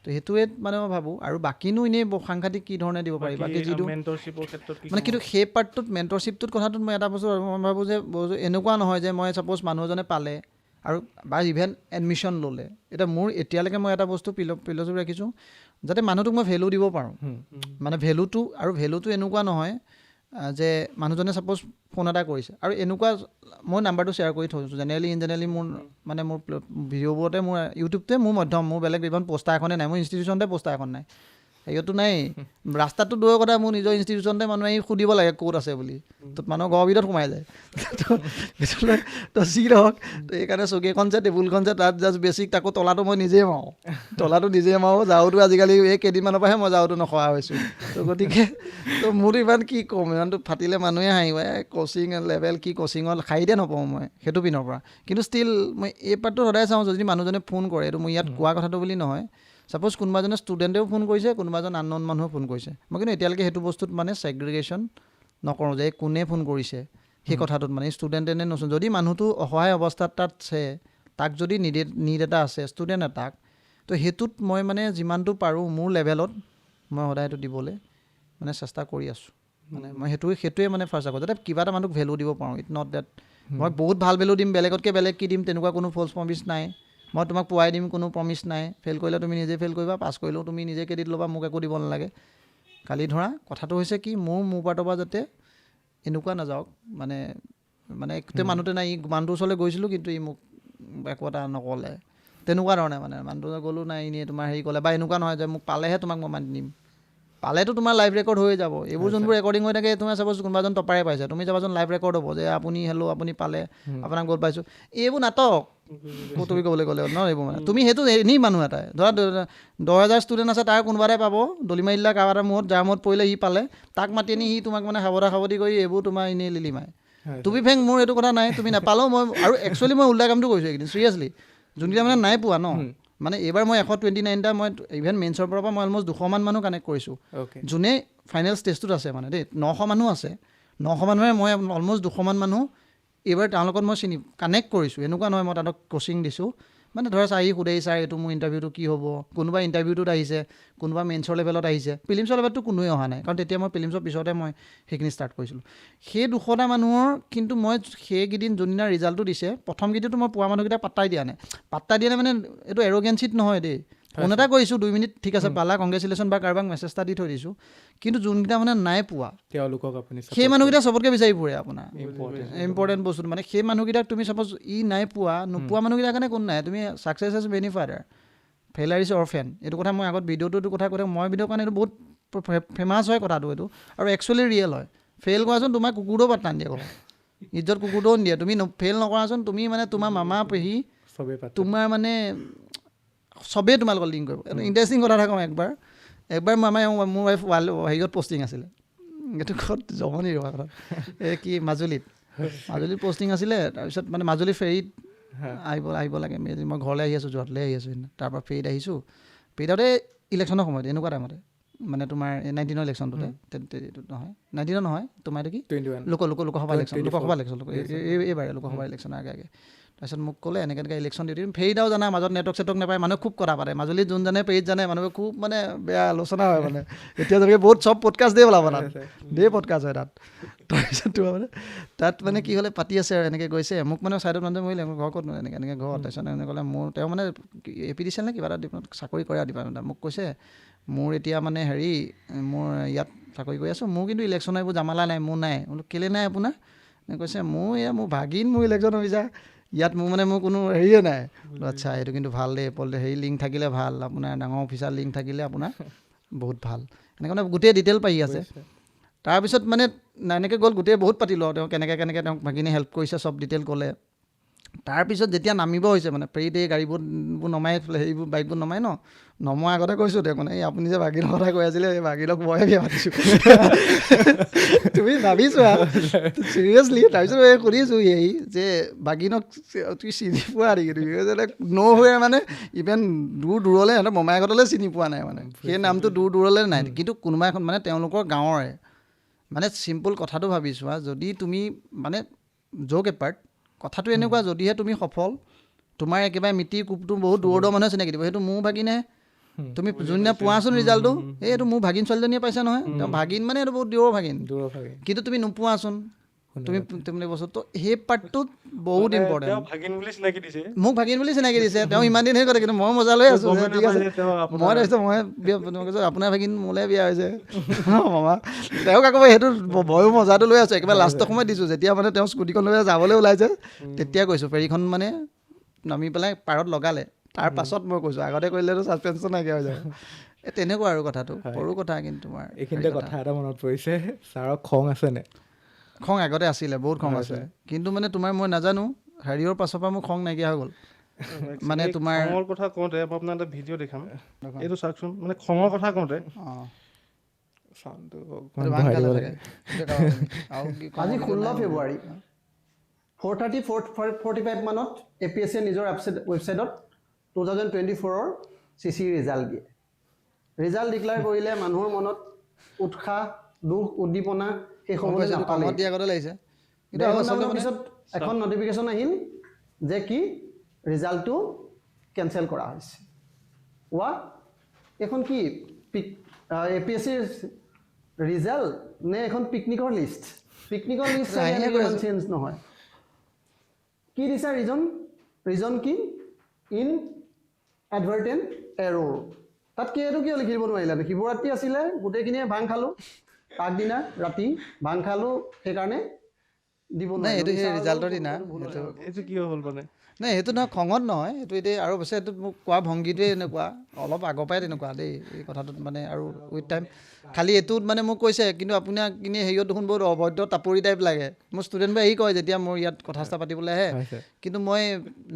তো সেইটোৱে মানে মই ভাবোঁ। আৰু বাকীনো এনেই সাংঘাতিক কি ধৰণে দিব পাৰি বাকী যিটো মানে, কিন্তু সেই পাৰ্টটোত মেণ্টৰশ্বিপটোত কথাটোত মই এটা বস্তু মই ভাবোঁ যে এনেকুৱা নহয় যে মই ছাপ'জ মানুহ এজনে পালে আৰু বা ইভেন এডমিশ্যন ল'লে, এতিয়া মোৰ এতিয়ালৈকে মই এটা বস্তু ফিলচফি ৰাখিছোঁ যাতে মানুহটোক মই ভেলু দিব পাৰোঁ। মানে ভেলুটো, আৰু ভেলুটো এনেকুৱা নহয় যে মানুহজনে ছাপ'জ ফোন এটা কৰিছে আৰু এনেকুৱা, মই নাম্বাৰটো শ্বেয়াৰ কৰি থৈছোঁ জেনেৰেলি মোৰ মানে মোৰ ভিডিঅ'বোৰতে, মোৰ ইউটিউবতে মোৰ মাধ্যম, মোৰ বেলেগ ইভেন পোষ্টাৰ এখনে নাই, মোৰ ইনষ্টিটিউশ্যনতে পোষ্টাৰ এখন নাই, হেৰিয়তো নাই, ৰাস্তাততো দূৰৰ কথা, মোৰ নিজৰ ইনষ্টিটিউশ্যনতে মানুহে সুধিব লাগে ক'ত আছে বুলি, তত মানুহৰ ঘৰৰ ভিতৰত সোমাই যায়। তো যি নহওক, তো সেইকাৰণে চকীখন যে টেবুলখন যে তাত জাষ্ট বেছিক, তাকো তলাটো মই নিজেই মাৰোঁ, যাওঁতো আজিকালি এই কেইদিনমানৰ পৰাহে মই যাওঁতো নখৰা হৈছোঁ। তো গতিকে তো মোৰতো ইমান কি ক'ম, ইমানটো ফাটিলে মানুহে হাঁহিব, কচিং লেভেল কি কচিঙত শাৰীতে নপওঁ মই সেইটো পিনৰ পৰা। কিন্তু ষ্টিল মই এই পাৰ্টটো সদায় চাওঁ, যদি মানুহজনে ফোন কৰে, এইটো মই ইয়াত কোৱা কথাটো বুলি নহয়, ছাপ'জ কোনোবা এজনে ষ্টুডেণ্টেও ফোন কৰিছে, কোনোবা এজন আনন'ন মানুহেও ফোন কৰিছে, মই কিন্তু এতিয়ালৈকে সেইটো বস্তুত মানে ছেগ্ৰিগেশ্যন নকৰোঁ যে কোনে ফোন কৰিছে সেই কথাটোত, মানে ষ্টুডেণ্টে নে নচোন, যদি মানুহটো অসহায় অৱস্থাত তাত আছে, তাক যদি নিড এটা আছে ষ্টুডেণ্ট এটাক, তো সেইটোত মই মানে যিমানটো পাৰোঁ মোৰ লেভেলত মই সদায় সেইটো দিবলৈ মানে চেষ্টা কৰি আছোঁ। মানে মই সেইটোৱে মানে ফাৰ্ষ্ট আগত যাতে কিবা এটা মানুহক ভেলু দিব পাৰোঁ। ইট নট ডেট মই বহুত ভাল ভেলু দিম, বেলেগতকৈ বেলেগ কি দিম, তেনেকুৱা কোনো ফল্ছ প্ৰমিছ নাই। মই তোমাক পোৱাই দিম, কোনো প্ৰমিছ নাই। ফেইল কৰিলে তুমি নিজে ফেইল কৰিবা, পাছ কৰিলেও তুমি নিজে ক্ৰেডিট ল'বা, মোক একো দিব নালাগে। খালি ধৰা কথাটো হৈছে কি, মোৰ পাৰ্টৰ পৰা যাতে এনেকুৱা নাযাওক, মানে গোটেই মানুহটো নাই, ই মানুহটোৰ ওচৰলৈ গৈছিলোঁ কিন্তু ই মোক একো এটা নক'লে, তেনেকুৱা ধৰণে মানে মানুহটো গ'লোঁ নাই এনেই তোমাৰ হেৰি ক'লে, বা এনেকুৱা নহয় যে মোক পালেহে তোমাক মই মাতি দিম, পালেতো তোমাৰ লাইভ ৰেকৰ্ড হৈ যাব। এইবোৰ যোনবোৰ ৰেকৰ্ডিং হৈ থাকে, তোমাৰ চাপ'জ কোনোবা এজন টপাৰে পাইছে, তুমি চাবাচোন লাইভ ৰেকৰ্ড হ'ব যে আপুনি আপুনি পালে, আপোনাক গ'ল পাইছোঁ, এইবোৰ নাটক তুমি ক'বলৈ গ'লে ন, এইবোৰ মানে তুমি সেইটো এনেই মানুহ এটাই ধৰা 10,000 ষ্টুডেণ্ট আছে, তাৰ কোনোবা এটাই পাব, দলি মাৰিলে কাৰোবাৰ এটা মূৰত, যাৰ মূৰত পৰিলে সি পালে, তাক মাতি আনি সি তোমাক মানে সাৱতি কৰি এইবোৰ তোমাৰ এনেই লিলিমাই। তুমি ফেং মোৰ এইটো কথা নাই, তুমি নাপালেও মই, আৰু একচুৱেলি মই উল্টা কামটো কৰিছোঁ এইকেইদিন চিৰিয়াছলি, যোনকেইটা মানে নাই পোৱা ন, মানে এইবাৰ মই 129টা মই ইভেন মেইনছৰ পৰা মই অলমষ্ট 200মান মানুহ কানেক্ট কৰিছোঁ, যোনে ফাইনেল ষ্টেজটোত আছে, মানে দেই 900 মানুহ আছে, 900 মানুহে মই অলমষ্ট 200মান মানুহ এইবাৰ তেওঁলোকত মই কানেক্ট কৰিছোঁ। এনেকুৱা নহয় মই তাহাঁতক কোচিং দিছোঁ, মানে ধৰা আহি সোধেই ছাৰ এইটো মোৰ ইণ্টাৰভিউটো কি হ'ব, কোনোবা ইণ্টাৰভিউটোত আহিছে, কোনোবা মেইনছৰ লেভেলত আহিছে, প্ৰিলিমছৰ লেভেলটো কোনোৱে অহা নাই, কাৰণ তেতিয়া মই প্ৰিলিমছৰ পিছতে মই সেইখিনি ষ্টাৰ্ট কৰিছিলোঁ। সেই 200টা মানুহৰ কিন্তু মই সেইকেইদিন যোনদিনা ৰিজাল্টটো দিছে, প্ৰথমকেইদিনটো মই পোৱা মানুহকেইটা পাত্তাই দিয়া নাই মানে এইটো এৰগেঞ্চিত নহয় দেই, ফোন এটা কৰিছোঁ 2 মিনিট, ঠিক আছে পালা কংগ্ৰেচুলেশ্যন, বা কাৰোবাক মেছেজ এটা দি থৈ দিছোঁ, কিন্তু যোনকেইটা মানে নাই পোৱা তেওঁলোকক আপুনি সেই মানুহকেইটা চবতকৈ বিচাৰি ফুৰে আপোনাৰ ইম্পৰ্টেণ্ট বস্তুটো, মানে সেই মানুহকেইটাক তুমি চাপ'জ নাই নোপোৱা মানুহকেইটাৰ কাৰণে কোন নাই, তুমি success has many father, failure is orphan, এইটো কথা মই আগত ভিডিঅ'টো কথা কৈ মই ভিডিঅ'ৰ কাৰণে এইটো বহুত ফেমাছ হয় কথাটো এইটো, আৰু একচুৱেলি ৰিয়েল হয়। ফেইল কৰাচোন তোমাৰ কুকুৰটোও পাত্তা নিদিয়ে, ক'ব ইজ্জত কুকুৰটোও নিদিয়ে, তুমি ফেইল নকৰাচোন, তুমি মানে তোমাৰ মামা পেহী তোমাৰ মানে চবেই তোমালোকৰ লিংক কৰিব। ইণ্টাৰেষ্টিং কথা এটা কওঁ, একবাৰ মোৰ ৱাইফ হেৰিয়ত পষ্টিং আছিলে, এইটো ক'ত জমনি ৰবা কথা, এই কি মাজুলীত পষ্টিং আছিলে, তাৰপিছত মানে মাজুলী ফেৰীত আহিব লাগে, মই ঘৰলৈ আহি আছোঁ, যোৰহাটলৈ আহি আছোঁ, তাৰপৰা ফেৰীত আহিছোঁ, ফেৰীতে ইলেকশ্যনৰ সময়ত এনেকুৱা টাইমতে, মানে তোমাৰ 19ৰ ইলেকশ্যনটোতে, নহয় 19ৰ নহয়, তোমাৰ এইটো কি লোকসভা ইলেকশ্যন এইবাৰে লোকসভা ইলেকশ্যনৰ আগে তাৰপিছত মোক ক'লে এনেকৈ ইলেকশ্যন দি দিম, ফেৰীত আৰু জানা মাজত নেটৱৰ্ক নাপায়, মানুহে খুব কথা পাতে, মাজুলীত যোন জানে ফেৰীত জানে মানুহে খুব মানে বেয়া আলোচনা হয়, মানে এতিয়া যেনেকৈ বহুত চব পডকাষ্ট দিয়ে ওলাব তাত, পডকাষ্ট হয় তাত। তাৰপিছত তোমাৰ মানে তাত মানে কি হ'লে পাতি আছে আৰু এনেকৈ গৈছে, মোক মানে ছাইডত মানুহে মৰিলে, মোৰ ঘৰ ক'ত এনেকৈ ঘৰ, তাৰপিছত এনেকৈ ক'লে মোৰ তেওঁ মানে APDCL নে কিবা এটা চাকৰি কৰে ডিপাৰ্টমেণ্টত, মোক কৈছে মোৰ এতিয়া মানে হেৰি মোৰ ইয়াত চাকৰি কৰি আছোঁ, মোৰ কিন্তু ইলেকশ্যনৰ এইবোৰ জামালা নাই, মোৰ নাই। বোলো কেলৈ নাই আপোনাৰ? কৈছে মোৰ ভাগিন মোৰ ইলেকশ্যন অফিচাৰ, ইয়াত মোৰ কোনো হেৰিয়ে নাই। আচ্ছা এইটো কিন্তু ভাল দেই, হেৰি লিংক থাকিলে ভাল, আপোনাৰ ডাঙৰ অফিচাৰ লিংক থাকিলে আপোনাৰ বহুত ভাল, এনেকৈ মানে গোটেই ডিটেইল পাই আছে। তাৰপিছত মানে এনেকৈ গ'ল গোটেই বহুত পাতিলোঁ আৰু তেওঁ কেনেকৈ তেওঁক ভাগিনে হেল্প কৰিছে চব ডিটেইল ক'লে। তাৰপিছত যেতিয়া নামিব হৈছে মানে ফেৰীত এই গাড়ীবোৰ নমাই হেৰিবোৰ বাইকবোৰ নমাই নমোৱাৰ আগতে কৈছোঁ তেওঁক মানে এই আপুনি যে ভাগিনৰ কথা কৈ আছিলে এই ভাগিনক ময়ে বিয়া পাতিছোঁ তুমি ভাবিছোৱা চিৰিয়াছলি। তাৰপিছত এই সুধিছোঁ এই যে ভাগিনক তুমি চিনি পোৱা নেকি তুমি হৈ মানে ইভেন দূৰলৈ সিহঁতৰ মমায়েকহঁতলৈ চিনি পোৱা নাই মানে সেই নামটো দূৰলৈ নাই। কিন্তু কোনোবা এখন মানে তেওঁলোকৰ গাঁৱৰে মানে চিম্পুল কথাটো ভাবিছোৱা যদি তুমি মানে জ'ক এপাৰ্ট কথাটো এনেকুৱা যদিহে তুমি সফল তোমাৰ একেবাৰে মিতিৰ কোপটো বহুত দূৰৰ মানুহে চিনাকি দিব সেইটো মোৰ ভাগিনে তুমি যোনদিনা পোৱাচোন ৰিজাল্টটো এইটো মোৰ ভাগিন ছোৱালীজনীয়ে পাইছা নহয় তেওঁ ভাগিন মানে এইটো বহুত দূৰৰ ভাগিন কিন্তু তুমি নোপোৱাচোন তুমি বস্তুটো সেই পাৰ্টটোত বহুত ইম্পৰ্টেণ্ট। মোক ভাগিন বুলি চিনাকি দিছে তেওঁ ইমান দিন হেৰি কৰে কিন্তু মই মজা লৈ আছোঁ ঠিক আছে মই তাৰপিছত মই কৈছোঁ আপোনাৰ ভাগিন মোলৈ বিয়া হৈছে মামা তেওঁক আকৌ সেইটো ময়ো মজাটো লৈ আছোঁ একেবাৰে লাষ্টৰ সময়ত দিছোঁ যেতিয়া মানে তেওঁ স্কুটিখন লৈ যাবলৈ ওলাইছে তেতিয়া কৈছোঁ ফেৰীখন মানে নামি পেলাই পাৰত লগালে তাৰ পাছত মই কৈছোঁ আগতে কৰিলেতো ছাছপেঞ্চন নাইকিয়া হৈ যাব। এই তেনেকুৱা আৰু কথাটো সৰু কথা কিন্তু তোমাৰ
এইখিনিতে কথা এটা মনত পৰিছে ছাৰৰ খং আছেনে?
খং আগতে আছিলে বহুত খং আছে কিন্তু মানে তোমাৰ মই নাজানো হেৰিয়ৰ পাছৰ পৰা মোৰ খং নাইকিয়া হৈ গ'ল। মানে তোমাৰ
খঙৰ কথা কওঁতে মই আপোনাক এটা ভিডিঅ' দেখাম এইটো চাওকচোন মানে খঙৰ কথা কওঁতে
আজি 16 ফেব্ৰুৱাৰী 4:30-4:45 মানত APSC নিজৰ ৱেবছাইটত 2024ৰ CC ৰিজাল্ট দিয়ে। ৰিজাল্ট ডিক্লেয়াৰ কৰিলে মানুহৰ মনত উৎসাহ দুখ উদ্দীপনা সেই সময়লৈ নাপালে
লাগিছে
কিন্তু পিছত এখন নটিফিকেশ্যন আহিল যে কি ৰিজাল্টটো কেঞ্চেল কৰা হৈছে। এখন কি APSCৰ ৰিজাল্ট নে এখন পিকনিকৰ লিষ্ট চেঞ্জ নহয় কি দিছা ৰিজন কি ইন এডভাৰ্টেণ্ট এৰ'ৰ তাত কি এইটো কিয় লিখিব নোৱাৰিলা শিৱৰাত্ৰি আছিলে গোটেইখিনিয়ে ভাং খালোঁ আগদিনা ৰাতি ভাং খালোঁ সেইকাৰণে দিব
নাই এইটো সেই ৰিজাল্টৰ দিনা
এইটো কিয় হ'ল মানে
নাই সেইটো নহয় খঙত নহয় এইটো এতিয়া আৰু অৱশ্যে এইটো মোক কোৱা ভংগীটোৱে এনেকুৱা অলপ আগৰ পৰাই তেনেকুৱা দেই এই কথাটোত মানে আৰু উইথ টাইম খালি এইটোত মানে মোক কৈছে কিন্তু আপোনাক কিনে হেৰিয়ত দেখোন বহুত অবৈধ টাপৰি টাইপ লাগে মোৰ ষ্টুডেণ্টবোৰে হেৰি কয় যেতিয়া মোৰ ইয়াত কথা চথা পাতিবলৈ আহে কিন্তু মই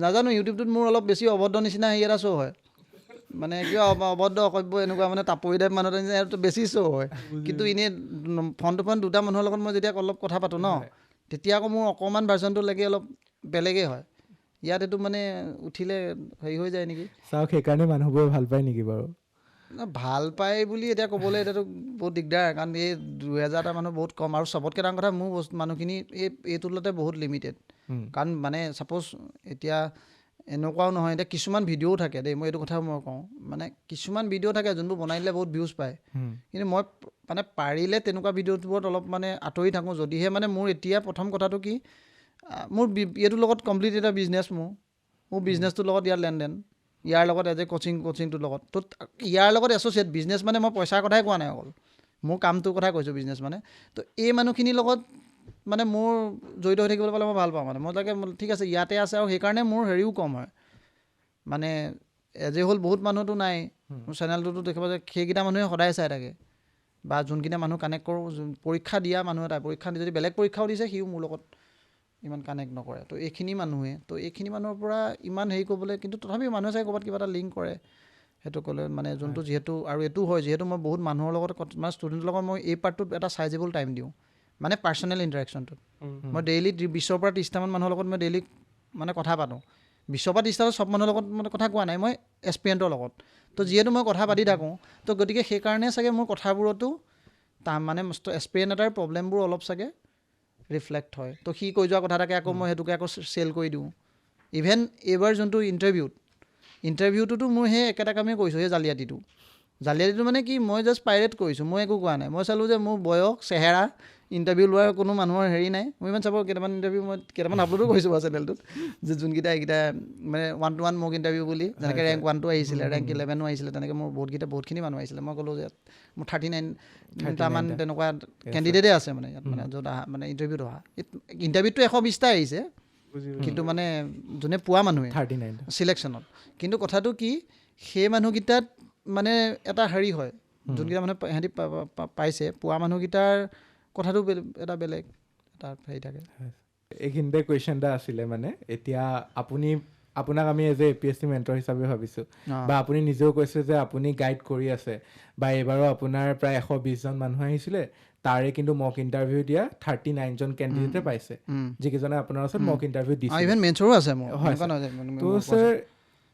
নাজানো ইউটিউবটোত মোৰ অলপ বেছি অবৈধ নিচিনা হেৰি এটা শ্ব' হয় মানে কিয় অবৈধ অকব্য এনেকুৱা মানে টাপৰি টাইপ মানুহৰ নিচিনা এইটো বেছি শ্ব' হয় কিন্তু এনেই ফোন টু ফোন দুটা মানুহৰ লগত মই যেতিয়া অলপ কথা পাতোঁ ন তেতিয়া আকৌ মোৰ অকণমান ভাৰ্চনটো লাগি অলপ বেলেগেই হয় ইয়াত এইটো মানে উঠিলে হেৰি হৈ যায় নেকি
চাওক সেইকাৰণে মানুহবোৰে ভাল পায় নেকি বাৰু?
ভাল পায় বুলি এতিয়া ক'বলৈ এতিয়াতো বহুত দিগদাৰ কাৰণ এই 2000টা মানুহ বহুত কম আৰু চবতকৈ ডাঙৰ কথা মোৰ মানুহখিনি এই তুলনাতে বহুত লিমিটেড কাৰণ মানে ছাপ'জ এতিয়া এনেকুৱাও নহয় এতিয়া কিছুমান ভিডিঅ'ও থাকে দেই মই এইটো কথা মই কওঁ মানে কিছুমান ভিডিঅ' থাকে যোনবোৰ বনাই দিলে বহুত ভিউজ পায় কিন্তু মই মানে পাৰিলে তেনেকুৱা ভিডিঅ'বোৰত অলপ মানে আঁতৰি থাকোঁ যদিহে মানে মোৰ এতিয়া প্ৰথম কথাটো কি মোৰ এইটোৰ লগত কমপ্লিট এটা বিজনেছ মোৰ বিজনেছটোৰ লগত ইয়াৰ লেনদেন ইয়াৰ লগত এজ এ কোচিংটোৰ লগত তো ইয়াৰ লগত এছ'চিয়েট বিজনেছ মানে মই পইচাৰ কথাই কোৱা নাই অকল মোৰ কামটোৰ কথাই কৈছোঁ বিজনেছ মানে তো এই মানুহখিনিৰ লগত মানে মোৰ জড়িত হৈ থাকিবলৈ পালে মই ভাল পাওঁ মানে মই তাকে ঠিক আছে ইয়াতে আছে আৰু সেইকাৰণে মোৰ হেৰিও কম হয় মানে এজ এ হ'ল বহুত মানুহতো নাই মোৰ চেনেলটোতো দেখিব যে সেইকেইটা মানুহে সদায় চাই থাকে বা যোনকেইটা মানুহ কানেক্ট কৰোঁ পৰীক্ষা দিয়া মানুহ এটা পৰীক্ষা যদি বেলেগ পৰীক্ষাও দিছে সিও মোৰ লগত ইমান কানেক্ট নকৰে তো এইখিনি মানুহে তো এইখিনি মানুহৰ পৰা ইমান হেৰি কৰিবলৈ কিন্তু তথাপিও মানুহে চাই ক'ৰবাত কিবা এটা লিংক কৰে সেইটো ক'লে মানে যোনটো যিহেতু আৰু এইটো হয় যিহেতু মই বহুত মানুহৰ লগত মানে ষ্টুডেণ্টৰ লগত মই এই পাৰ্টটোত এটা চাইজেবল টাইম দিওঁ মানে পাৰ্চনেল ইণ্টাৰেকশ্যনটোত মই ডেইলি 20ৰ পৰা 30টামান মানুহৰ লগত মই ডেইলি মানে কথা পাতোঁ 20ৰ পৰা 30টা চব মানুহৰ লগত মানে কথা কোৱা নাই মই এছপিৰেণ্টৰ লগত তো যিহেতু মই কথা পাতি থাকোঁ তো গতিকে সেইকাৰণে চাগে মোৰ কথাবোৰতো মানে এছপিৰেণ্ট এটাৰ প্ৰব্লেমবোৰ অলপ চাগে ৰিফ্লেক্ট হয় তো সি কৈ যোৱা কথা থাকে আকৌ মই সেইটোকে আকৌ চেল কৰি দিওঁ ইভেন এইবাৰ যোনটো ইণ্টাৰভিউটোতো মোৰ সেই একেটা কামেই কৰিছোঁ সেই জালিয়াতিটো মানে কি মই জাষ্ট পাইৰেট কৰিছোঁ মই একো কোৱা নাই মই চালোঁ যে মোৰ বয়স চেহেৰা ইণ্টাৰভিউ লোৱাৰ কোনো মানুহৰ হেৰি নাই মই ইমান চাব কেইটামান ইণ্টাৰভিউ মই কেইটামান আপলোডো কৰিছোঁ বাৰু চেনেলটোত যে যোনকেইটা এইকেইটা মানে 1-to-1 মোক ইণ্টাৰভিউ বুলি যেনেকৈ ৰেংক 1 আহিছিলে ৰেংক 11 আহিছিলে তেনেকৈ মোৰ বহুতখিনি মানুহ আহিছিলে মই ক'লোঁ যে মোৰ 39টামান তেনেকুৱা কেণ্ডিডেটে আছে মানে ইয়াত মানে য'ত অহা মানে ইণ্টাৰভিউত অহা ইণ্টাৰভিউটো 120টা আহিছে কিন্তু মানে যোনে পোৱা মানুহে 39 চিলেকশ্যনত কিন্তু কথাটো কি সেই মানুহকেইটাত মানে এটা হেৰি হয় যোনকেইটা মানুহে সিহঁতি পাইছে পোৱা মানুহকেইটাৰ কথাটো এটা বেলেগ এটা হেৰি থাকে।
এইখিনিতে কুৱেশ্যন এটা আছিলে মানে এতিয়া আপোনাক আমি এজ এ APSC মেণ্টৰ হিচাপে ভাবিছোঁ বা আপুনি নিজেও কৈছে যে আপুনি গাইড কৰি আছে বা এইবাৰো আপোনাৰ প্ৰায় 120জন মানুহ আহিছিলে, তাৰে কিন্তু মক ইণ্টাৰভিউ দিয়া 39জন কেণ্ডিডেটে পাইছে, যিকেইজনে আপোনাৰ ওচৰত মক ইণ্টাৰভিউ দিছে।
ইভেন মেন্সৰো আছে মোৰ।
তো ছাৰ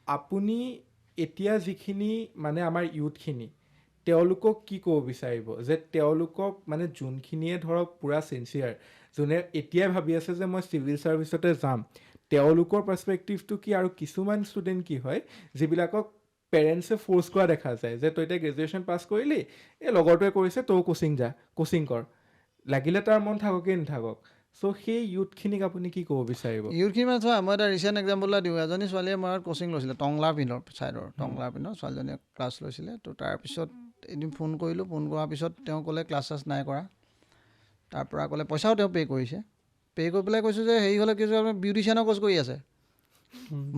আপুনি এতিয়া যিখিনি মানে আমাৰ ইউথখিনি তেওঁলোকক কি ক'ব বিচাৰিব যে তেওঁলোকক মানে যোনখিনিয়ে ধৰক পূৰা চিনচিয়াৰ, যোনে এতিয়াই ভাবি আছে যে মই চিভিল ছাৰ্ভিচতে যাম, তেওঁলোকৰ পাৰ্চপেক্টিভটো কি? আৰু কিছুমান ষ্টুডেণ্ট কি হয় যিবিলাকক পেৰেণ্টছে ফ'ৰ্চ কৰা দেখা যায় যে তই এতিয়া গ্ৰেজুৱেশ্যন পাছ কৰিলি, এই লগৰটোৱে কৰিছে তই কোচিং কৰ, লাগিলে তাৰ মন থাককেই নাথাকক। চ' সেই ইউথখিনিক আপুনি কি ক'ব বিচাৰিব?
ইউথখিনি মানে চোৱা, মই এটা ৰিচেণ্ট এক্সাম্পল এটা দিওঁ। এজনী ছোৱালীয়ে মই কোচিং লৈছিলে টংলা পিনৰ ছাইডৰ, টংলা পিনৰ ছোৱালীজনীয়ে ক্লাছ লৈছিলে। তো তাৰপিছত এদিন ফোন কৰিলোঁ, ফোন কৰাৰ পিছত তেওঁ ক'লে ক্লাছ চাছ নাই কৰা। তাৰপৰা ক'লে পইচাও তেওঁ পে' কৰিছে, পে' কৰি পেলাই কৈছোঁ যে হেৰি হ'লে কি হৈছে বিউটিচিয়ানৰ কোৰ্চ কৰি আছে।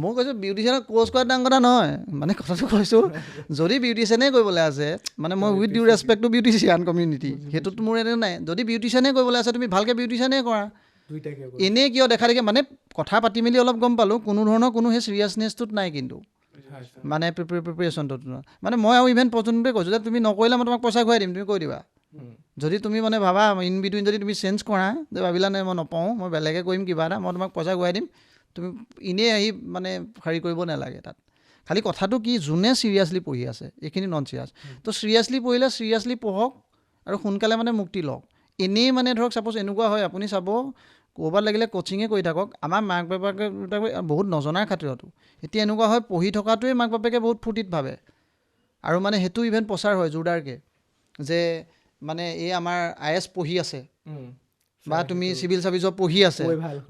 মই কৈছোঁ বিউটিচিয়ানৰ কোৰ্চ কৰাত ডাঙৰ কথা নহয়, মানে কথাটো কৈছোঁ যদি বিউটিচিয়ানেই কৰিবলৈ আছে, মানে মই with due respect to beautician community, সেইটোত মোৰ এনেও নাই। যদি বিউটিচিয়ানেই কৰিবলৈ আছে তুমি ভালকৈ বিউটিচিয়ানেই কৰা, এনেই কিয় দেখা দেখি। মানে কথা পাতি মেলি অলপ গম পালোঁ কোনো ধৰণৰ কোনো সেই চিৰিয়াছনেছটোত নাই, কিন্তু মানে প্ৰিপেৰেশ্যনটোত মানে মই আৰু ইভেন পৰ্যন্ততে কৈছোঁ যে তুমি নকৰিলে মই তোমাক পইচা ঘূৰাই দিম, তুমি কৈ দিবা। যদি তুমি মানে ভাবা ইন বিটুইন যদি তুমি চেঞ্জ কৰা যে ভাবিলা নাই মই নপাওঁ, মই বেলেগে কৰিম কিবা এটা, মই তোমাক পইচা ঘূৰাই দিম, তুমি এনেই আহি মানে হেৰি কৰিব নালাগে তাত। খালি কথাটো কি, যোনে চিৰিয়াছলি পঢ়ি আছে, এইখিনি নন চিৰিয়াছ, তো চিৰিয়াছলি পঢ়িলে চিৰিয়াছলি পঢ়ক আৰু সোনকালে মানে মুক্তি লওক। এনেই মানে ধৰক ছাপ'জ এনেকুৱা হয়, আপুনি চাব ক'ৰবাত লাগিলে কোচিঙে কৰি থাকক, আমাৰ মাক বাপেকে বহুত নজনাৰ খাতিৰতো এতিয়া এনেকুৱা হয় পঢ়ি থকাটোৱে মাক বাপেকে বহুত ফূৰ্তিত ভাবে, আৰু মানে সেইটো ইভেন প্ৰচাৰ হয় জোৰদাৰকৈ যে মানে এই আমাৰ IAS পঢ়ি আছে বা তুমি চিভিল ছাৰ্ভিচত পঢ়ি আছে,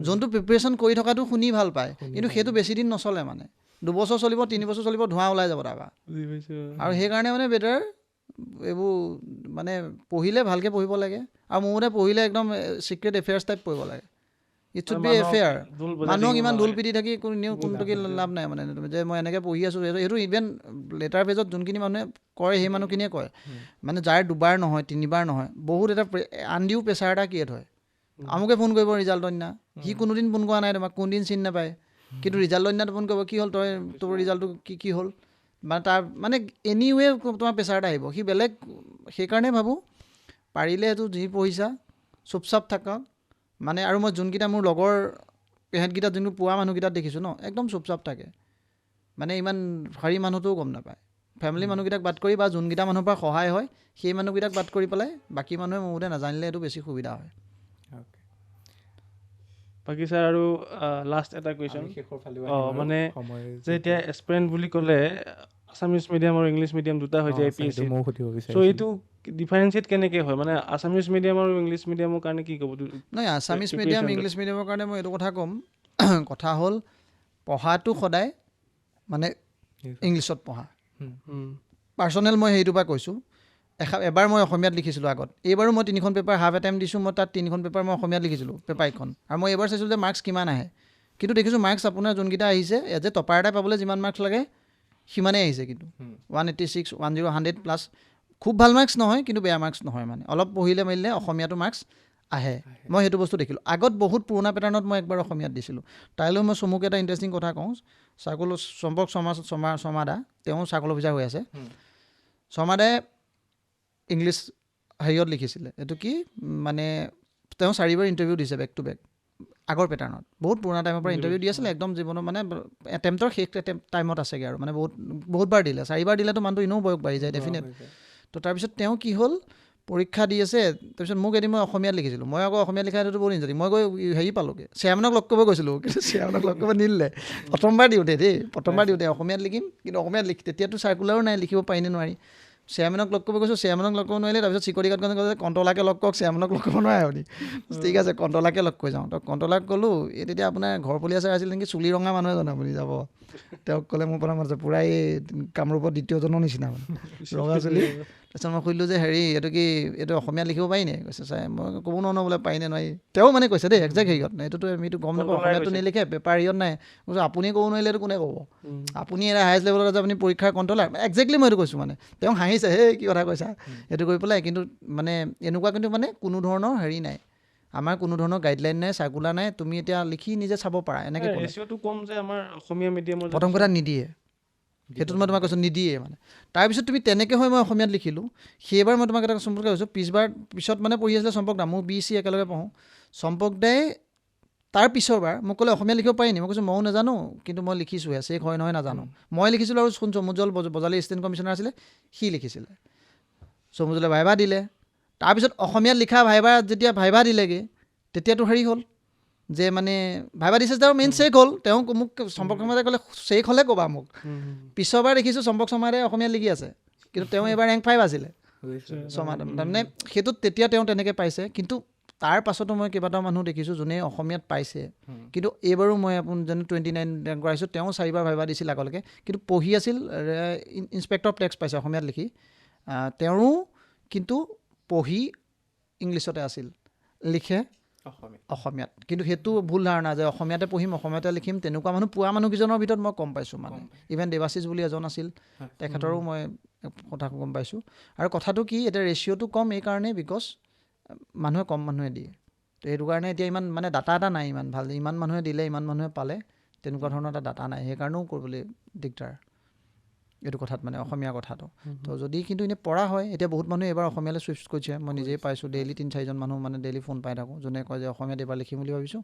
যোনটো প্ৰিপেৰেশ্যন কৰি থকাটো শুনি ভাল পায়, কিন্তু সেইটো বেছি দিন নচলে। মানে 2 বছৰ চলিব, 3 বছৰ চলিব, ধোঁৱা ওলাই যাব তাৰপৰা। আৰু সেইকাৰণে মানে বেটাৰ এইবোৰ মানে পঢ়িলে ভালকৈ পঢ়িব লাগে, আৰু মোৰ মতে পঢ়িলে একদম চিক্ৰেট এফেয়াৰ্ছ টাইপ পঢ়িব লাগে। It should be affair. মানুহক ইমান দোল পিটি থাকি কোনটো কি লাভ নাই, মানে যে মই এনেকৈ পঢ়ি আছোঁ। সেইটো ইভেন লেটাৰ পেজত যোনখিনি মানুহে কয় সেই মানুহখিনিয়ে কয়, মানে যাৰ 2বাৰ নহয় 3বাৰ নহয়, বহুত এটা আনডিউ প্ৰেছাৰ এটা ক্ৰিয়েট হয়। আমুকে ফোন কৰিব ৰিজাল্টৰ দিনা, সি কোনোদিন ফোন কৰা নাই তোমাক, কোনদিন চিনি নাপায়, কিন্তু ৰিজাল্টৰ দিনাটো ফোন কৰিব, কি হ'ল তই তোৰ ৰিজাল্টটো কি হ'ল, মানে তাৰ মানে এনিৱে তোমাৰ প্ৰেছাৰ এটা আহিব। সি বেলেগ, সেইকাৰণে ভাবোঁ পাৰিলে সেইটো যি পঢ়িছা চুপচাপ থাকক। মানে আৰু মই যোনকেইটা মোৰ লগৰ সিহঁতকেইটা যোনবোৰ পোৱা মানুহকেইটাত দেখিছোঁ ন, একদম চুপচাপ থাকে, মানে ইমান হেৰি মানুহটোও গম নাপায়। ফেমিলি মানুহকেইটাক বাদ কৰি বা যোনকেইটা মানুহৰ পৰা সহায় হয় সেই মানুহকেইটাক বাদ কৰি পেলাই বাকী মানুহে মোৰ মতে নাজানিলে এইটো বেছি সুবিধা হয়।
বাকী ছাৰ আৰু লাষ্ট এটা কুৱেশ্যন, মানে যে এতিয়া এছপিৰেণ্ট বুলি ক'লে আছামিজ মিডিয়াম আৰু ইংলিছ মিডিয়াম দুটা হৈ যায় APSC, চ' এইটো ডিফাৰেঞ্চিয়েট কেনেকৈ হয়? মানে আছামিজ মিডিয়াম আৰু ইংলিছ মিডিয়ামৰ কাৰণে কি ক'ব?
নাই, আছামিজ মিডিয়াম ইংলিছ মিডিয়ামৰ কাৰণে মই এইটো কথা ক'ম, কথা হ'ল পঢ়াটো সদায় মানে ইংলিছত পঢ়া। পাৰ্চনেল মই সেইটোৰ পৰা কৈছোঁ। এবাৰ মই অসমীয়াত লিখিছিলোঁ আগত, এইবাৰো মই 3খন পেপাৰ হাফ এটেম্প দিছোঁ, মই তাত 3খন পেপাৰ মই অসমীয়াত লিখিছিলোঁ পেপাৰ 1খন, আৰু মই এইবাৰ চাইছিলোঁ যে মাৰ্কছ কিমান আহে, কিন্তু দেখিছোঁ মাৰ্কছ আপোনাৰ যোনকেইটা আহিছে এজ এ টপাৰ এটাই পাবলৈ যিমান মাৰ্কছ লাগে সিমানেই আহিছে, কিন্তু 186, 10, 100+। খুব ভাল মাৰ্কছ নহয়, কিন্তু বেয়া মাৰ্কছ নহয়, মানে অলপ পঢ়িলে মেলিলে অসমীয়াটো মাৰ্কছ আহে। মই সেইটো বস্তু দেখিলোঁ। আগত বহুত পুৰণা পেটাৰ্ণত মই একবাৰ অসমীয়াত দিছিলোঁ। তাইলৈ মই চমুকৈ এটা ইণ্টাৰেষ্টিং কথা কওঁ, চম্পক শৰ্মা দা, তেওঁ চাৰ্কল অফিচাৰ হৈ আছে। শৰ্মাদাই ইংলিছ হেৰিয়ত লিখিছিলে, এইটো কি মানে তেওঁ 4বাৰ ইণ্টাৰভিউ দিছে বেক টু বেক, আগৰ পেটাৰ্ণত বহুত পুৰণা টাইমৰ পৰা ইণ্টাৰভিউ দি আছিলে, একদম জীৱনৰ মানে এটেম্পটৰ শেষ টাইমত আছেগৈ, আৰু মানে বহুতবাৰ দিলে। 4বাৰ দিলেতো মানুহটো এনেও বয়স বাঢ়ি যায় ডেফিনেট। তো তাৰপিছত তেওঁ কি হ'ল, পৰীক্ষা দি আছে, তাৰপিছত মোক এদিন মই অসমীয়াত লিখিছিলোঁ, মই আকৌ অসমীয়াত লিখা এইটো বহুত ইণ্টাৰেষ্টিং। মই গৈ হেৰি পালোঁগৈ, চেয়াৰমেনক লগ কৰিব গৈছিলোঁ, কিন্তু চেয়াৰমেনক লগ কৰিব নিদিলে। প্ৰথমবাৰ দিওঁতে অসমীয়াত লিখিম, কিন্তু অসমীয়াত তেতিয়াতো চাৰ্কুলাৰো নাই, লিখিব পাৰি নে নোৱাৰি। চেয়াৰমেনক লগ কৰিব গৈছোঁ, চেয়াৰমেনক লগ কৰিব নোৱাৰিলে, তাৰপিছত চিকিউৰিটি গাৰ্ডখনে কৈছে কণ্ট্ৰলাৰকে লগ কৰক, চেয়াৰমেনক লগ কৰিব নোৱাৰে আপুনি। ঠিক আছে, কণ্ট্ৰলাৰকে লগ কৰি যাওঁ। তো কণ্ট্ৰলাৰক ক'লোঁ, এই তেতিয়া আপোনাৰ ঘৰপলীয়া ছাৰ আছিল নেকি, চুলি ৰঙা মানুহ এজন, আপুনি যাব। তেওঁক ক'লে মোৰ প্ৰথম আছে পূৰা এই কামৰূপত 2য়জনৰ নিচিনা মানে ৰঙা চুলি। তাৰপিছত মই সুধিলোঁ যে হেৰি এইটো অসমীয়াত লিখিব পাৰি নে? কৈছে ছাৰ মই ক'ব নোৱাৰো বোলে পাৰি নে নোৱাৰি। তেওঁ মানে কৈছে দেই একজেক্ট হেৰিয়ত এইটোতো আমিতো গম নাপাওঁ, অসমীয়াতো নিলিখে, পেপাৰ হেৰিয়ত নাই। কৈছোঁ আপুনি ক'ব নোৱাৰিলে এইটো কোনে ক'ব? আপুনি এটা হায়েষ্ট লেভেলত আছে, আপুনি পৰীক্ষাৰ কণ্ট্ৰলাৰ। একজেক্টলি মই এইটো কৈছোঁ মানে। তেওঁ হাঁহিছে, হেই কি কথা কৈছা এইটো কৰি পেলাই। কিন্তু মানে এনেকুৱা কিন্তু মানে কোনো ধৰণৰ হেৰি নাই, আমাৰ কোনো ধৰণৰ গাইডলাইন নাই, চাৰ্কুলাৰ নাই, তুমি এতিয়া লিখি নিজে চাব পাৰা এনেকৈ ক'লে।
ৰেচিঅ'টো কম যে আমাৰ অসমীয়া মিডিয়ামৰ।
প্ৰথম কথা নিদিয়ে, সেইটোত মই তোমাক কৈছোঁ নিদিয়ে মানে। তাৰপিছত তুমি তেনেকৈ হয় মই অসমীয়াত লিখিলোঁ। সেইবাৰ মই তোমাক এটা চম্পককে কৈছোঁ, পিছত মানে পঢ়ি আছিলে চম্পক দা, মোৰ BC একেলগে পঢ়োঁ। চম্পক দাই তাৰ পিছৰবাৰ মোক ক'লে অসমীয়া লিখিব পাৰি নি? মই কৈছোঁ ময়ো নাজানো, কিন্তু মই লিখিছোঁহে, চেক হয় নহয় নাজানো। মই লিখিছিলোঁ আৰু চমুজ্জ্বল বজালী এছিষ্টেণ্ট কমিশ্যনাৰ আছিলে, সি লিখিছিলে। চমুজ্জ্বলে ভাইভা দিলে। তাৰপিছত অসমীয়াত লিখা যেতিয়া ভাইভা দিলেগৈ তেতিয়াতো হেৰি হ'ল যে মানে ভাইভা দিছে যে আৰু মেইন চেক হ'ল। তেওঁ মোক চম্পক শৰ্মাই ক'লে চেক হ'লে ক'বা মোক। পিছৰবাৰ দেখিছোঁ চম্পক শৰ্মাই অসমীয়াত লিখি আছে, কিন্তু তেওঁ এইবাৰ ৰেংক 5 আছিলে ছমাহ। তাৰমানে সেইটোত তেতিয়া তেওঁ তেনেকৈ পাইছে। কিন্তু তাৰ পাছতো মই কেইবাটাও মানুহ দেখিছোঁ যোনে অসমীয়াত পাইছে, কিন্তু এইবাৰো মই আপুনি যেনে 29 ৰেংক কৰাইছোঁ, তেওঁ 4বাৰ ভাইভা দিছিল আগলৈকে, কিন্তু পঢ়ি আছিল ইনস্পেক্টৰ অফ টেক্স পাইছে অসমীয়াত লিখি। তেওঁৰো কিন্তু পঢ়ি ইংলিছতে আছিল, লিখে অসমীয়াত। কিন্তু সেইটো ভুল ধাৰণা যে অসমীয়াতে পঢ়িম অসমীয়াতে লিখিম, তেনেকুৱা মানুহ পোৱা মানুহকেইজনৰ ভিতৰত মই কম পাইছোঁ মানে। ইভেন দেৱাশিষ বুলি এজন আছিল, তেখেতৰো মই কথা গম পাইছোঁ। আৰু কথাটো কি, এতিয়া ৰেচিঅ'টো কম এইকাৰণেই বিকজ মানুহে কম মানুহে দিয়ে, তো সেইটো কাৰণে এতিয়া ইমান মানে ডাটা এটা নাই ইমান ভাল, ইমান মানুহে দিলে ইমান মানুহে পালে তেনেকুৱা ধৰণৰ এটা ডাটা নাই, সেইকাৰণেও কৰিবলৈ দিগদাৰ এইটো কথাত মানে অসমীয়া কথাটো। তো যদি কিন্তু এনেই পঢ়া হয়, এতিয়া বহুত মানুহে এইবাৰ অসমীয়ালৈ চুইফ্ট কৰিছে, মই নিজেই পাইছোঁ। ডেইলি 3-4জন মানুহ মানে ডেইলি ফোন পাই থাকোঁ যোনে কয় যে অসমীয়াত এইবাৰ লিখিম বুলি ভাবিছোঁ।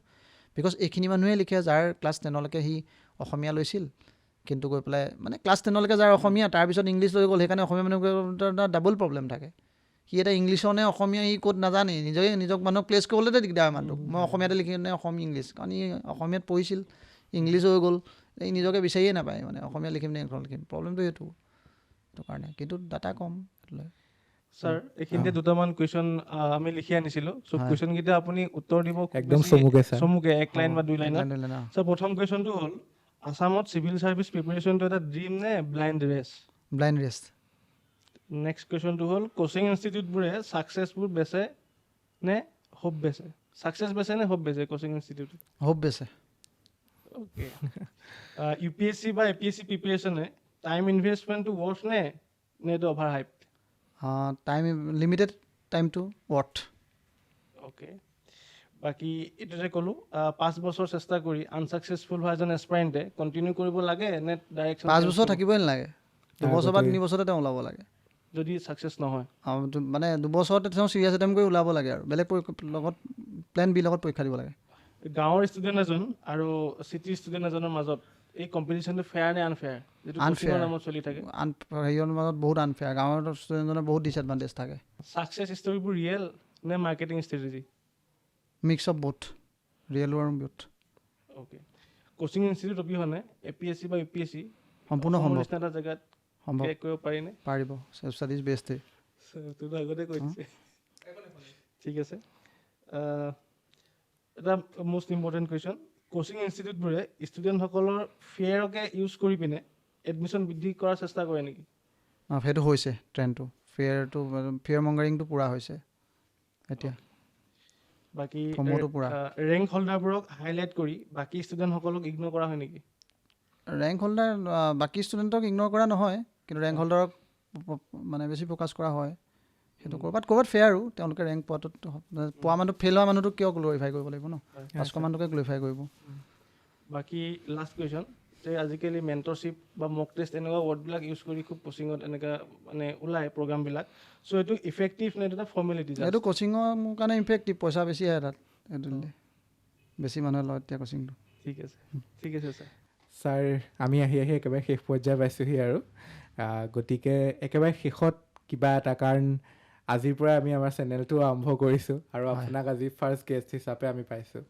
বিকজ এইখিনি মানুহে লিখে যাৰ ক্লাছ 10লৈকে সি অসমীয়া লৈছিল, কিন্তু গৈ পেলাই মানে ক্লাছ 10লৈকে যাৰ অসমীয়া, তাৰপিছত ইংলিছ লৈ গ'ল, সেইকাৰণে অসমীয়া মানুহৰ ডাবল প্ৰব্লেম থাকে। সি এটা ইংলিছৰ নে অসমীয়া সি ক'ত নাজানে, নিজক মানুহক প্লেচ কৰিবলৈ দিগদাৰ মানুহটোক। মই অসমীয়াতে লিখি নে অসমীয়া ইংলিছ, কাৰণ ই অসমীয়াত পঢ়িছিল, ইংলিছ হৈ গ'ল, এই নিজকে বিচাৰিয়ে নাপায় মানে অসমীয়া লিখিম নে ইংলিছ লিখিম। প্ৰব্লেমটো সেইটো কাৰণে, কিন্তু ডাটা কম।
ছাৰ এইখিনিতে দুটামান কুৱেশ্যন আমি লিখি আনিছিলোঁ। চ' কুৱেশ্যনকেইটা আপুনি উত্তৰ দিব
একদম
চমুকে 1 লাইন বা 2 লাইনত। চ' প্ৰথম কুৱেশ্যনটো হ'ল, আছামত চিভিল ছাৰ্ভিচ প্ৰিপেৰেশ্যনটো এটা ড্ৰিম নে blind race?
Blind race.
Next কুৱেশ্যনটো হ'ল, কোচিং ইনষ্টিটিউটবোৰে ছাকচেছবোৰ বেচে নে হোপ বেচে? ছাকচেছ বেচে নে হোপ বেচে কোচিং ইনষ্টিটিউট?
হোপ বেচে।
অ'কে। UPSC বা APSC প্ৰিপেৰেশ্যনে টাইম ইনভেষ্টমেণ্টটো ৱৰ্থ নে এইটো অভাৰ হাইপ?
টাইম লিমিটেড টাইমটো ৱৰ্থ।
অ'কে। বাকী এইটো যে ক'লোঁ 5 বছৰ চেষ্টা কৰি আনচাকচেছফুল হোৱা এজন এছপাইৰেণ্টে কণ্টিনিউ কৰিব লাগে নে ডাইৰেক্ট
5 বছৰ থাকিবই নালাগে, 2 বছৰ বা 3 বছৰতে তেওঁ ওলাব লাগে
যদি ছাকচেছ নহয়।
মানে 2 বছৰতে তেওঁ চিৰিয়াছ এটেম্প কৰি ওলাব লাগে আৰু বেলেগ লগত প্লেন বি লগত পৰীক্ষা দিব লাগে।
গাঁৱৰ ষ্টুডেণ্ট এজন আৰু চিটিৰ ষ্টুডেণ্ট এজনৰ মাজত এই কম্পিটিশ্যনটো ফেয়াৰ নে আনফেয়াৰ? যিটো কোচিঙৰ নামত চলি থাকে।
হেৰিয়ৰ মাজত বহুত আনফেয়াৰ, গাঁৱৰ ষ্টুডেণ্টজনৰ বহুত ডিছএডভান্টেজ থাকে।
ছাকচেছ ষ্টৰিবোৰ ৰিয়েল নে marketing strategy?
Mix of both, real আৰু বোথ।
অ'কে। কোচিং ইনষ্টিটিউট অবিহনে APSC বা UPSC
সম্পূৰ্ণ সম্ভৱ
এটা জেগাত ক্ৰেক কৰিব পাৰিনে?
পাৰিব, চেল্ফ ষ্টাডিজ বেষ্টে।
তোৰ আগতে কৈ দিছে। ঠিক আছে। এটা মষ্ট ইম্পৰ্টেণ্ট কুৱেশ্যন, কোচিং ইনষ্টিটিউটবোৰে ষ্টুডেণ্টসকলৰ ফেয়াৰকে ইউজ কৰি পিনে এডমিশ্যন বৃদ্ধি কৰাৰ চেষ্টা কৰে নেকি?
সেইটো হৈছে ট্ৰেণ্ডটো, ফেয়াৰ মংগাৰিংটো পূৰা হৈছে এতিয়া।
বাকী ৰেংক হোল্ডাৰবোৰক হাইলাইট কৰি বাকী ষ্টুডেণ্টসকলক ইগন'ৰ কৰা হয় নেকি?
ৰেংক হোল্ডাৰ বাকী ষ্টুডেণ্টক ইগন'ৰ কৰা নহয়, কিন্তু ৰেংক হোল্ডাৰক মানে বেছি ফ'কাছ কৰা হয়। সেইটো ক'ৰবাত ফেয়াৰো, তেওঁলোকে ৰেংক পোৱা মানুহ ফেইল হোৱা মানুহটোক কিয় গ্ল'ৰিফাই কৰিব লাগিব ন, 500 মানুহটোকে গ্ল'ৰিফাই কৰিব।
বাকী লাষ্ট কুৱেশ্যন, যে আজিকালি মেণ্টৰশ্বিপ বা মক টেষ্ট এনেকুৱা ৱৰ্ডবিলাক ইউজ কৰি খুব কোচিঙত এনেকুৱা মানে ওলায় প্ৰগ্ৰামবিলাক। ছ' এইটো ইফেক্টিভ নে এটা ফৰ্মেলিটি?
এইটো কোচিঙৰ মোৰ কাৰণে ইফেক্টিভ, পইচা বেছি আহে তাত, এইটো বেছি মানুহে লয় এতিয়া কোচিংটো।
ঠিক আছে, ঠিক আছে ছাৰ।
ছাৰ আমি আহি একেবাৰে শেষ পৰ্যায় পাইছোঁহি আৰু গতিকে একেবাৰে শেষত কিবা এটা, কাৰণ আজিৰ পৰা আমি আমাৰ চেনেলটো আৰম্ভ কৰিছোঁ আৰু আপোনাক আজি ফাৰ্ষ্ট গেষ্ট হিচাপে আমি পাইছোঁ,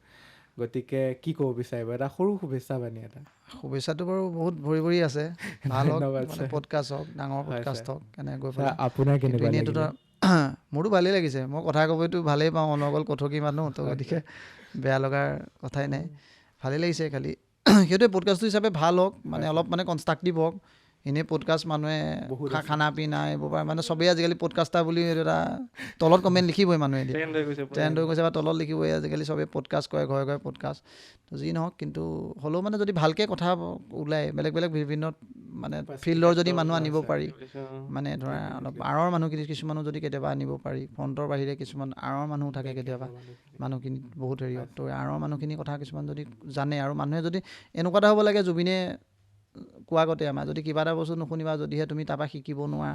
গতিকে কি ক'ব বিচাৰিব? এটা সৰু শুভেচ্ছা বাণী এটা।
শুভেচ্ছাটো বাৰু বহুত ভৰি আছে, ভাল হওক, পডকাষ্ট হওক, ডাঙৰ পডকাষ্ট হওক, কেনেকৈ
আপোনাৰ কেনেকুৱা লাগিলে?
মোৰতো ভালেই লাগিছে, মই কথা ক'বতো ভালেই পাওঁ, অনৰ্গল কথকি মানুহ, তো গতিকে বেয়া লগাৰ কথাই নাই, ভালেই লাগিছে। খালি সেইটোৱে পডকাষ্টটো হিচাপে ভাল হওক, মানে অলপ মানে কনষ্ট্ৰাকটিভ হওক, এনেই পডকাষ্ট মানুহে খানা পিনা এইবোৰ পৰা মানে চবেই আজিকালি পডকাষ্টাৰ বুলি এটা তলত কমেণ্ট লিখিবই মানুহে ট্ৰেণ্ড হৈ গৈছে বা তলত লিখিবই আজিকালি চবেই পডকাষ্ট কৰে ঘৰে ঘৰে পডকাষ্ট তো যি নহওক কিন্তু হ'লেও মানে যদি ভালকৈ কথা ওলায় বেলেগ বেলেগ বিভিন্ন মানে ফিল্ডৰ যদি মানুহ আনিব পাৰি মানে ধৰা অলপ আঁৰৰ মানুহ কিছুমানো যদি কেতিয়াবা আনিব পাৰি ফ্ৰণ্টৰ বাহিৰে কিছুমান আঁৰৰ মানুহ থাকে কেতিয়াবা মানুহখিনি বহুত হেৰিয়ত তো আঁৰৰ মানুহখিনি কথা কিছুমান যদি জানে আৰু মানুহে যদি এনেকুৱা এটা হ'ব লাগে জুবিনে কোৱা আগতে আমাৰ যদি কিবা এটা বস্তু নুশুনিবা যদিহে তুমি তাৰপৰা শিকিব নোৱাৰা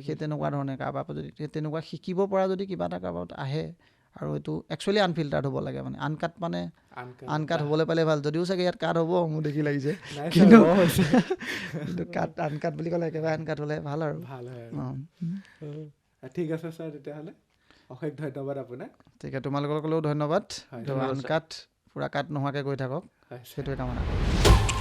সেই তেনেকুৱা ধৰণে কাৰোবাৰ পৰা যদি তেনেকুৱা শিকিব পৰা যদি কিবা এটা কাৰোবাৰ আহে আৰু এইটো একচুৱেলি আনফিল্টাৰ্ড হ'ব লাগে মানে আনকাট মানে আনকাট হ'বলৈ পালে ভাল যদিও চাগে ইয়াত কাট হ'ব মোৰ দেখি লাগিছে কিন্তু কাট আনকাট বুলি ক'লে একেবাৰে আনকাট হ'লে ভাল আৰু
ঠিক আছে ছাৰ তেতিয়াহ'লে অশেষ ধন্যবাদ আপোনাক
ঠিক আছে তোমালোকলৈও ধন্যবাদ আনকাট পূৰা কাট নোহোৱাকৈ গৈ থাকক সেইটোৱে কামনা কৰোঁ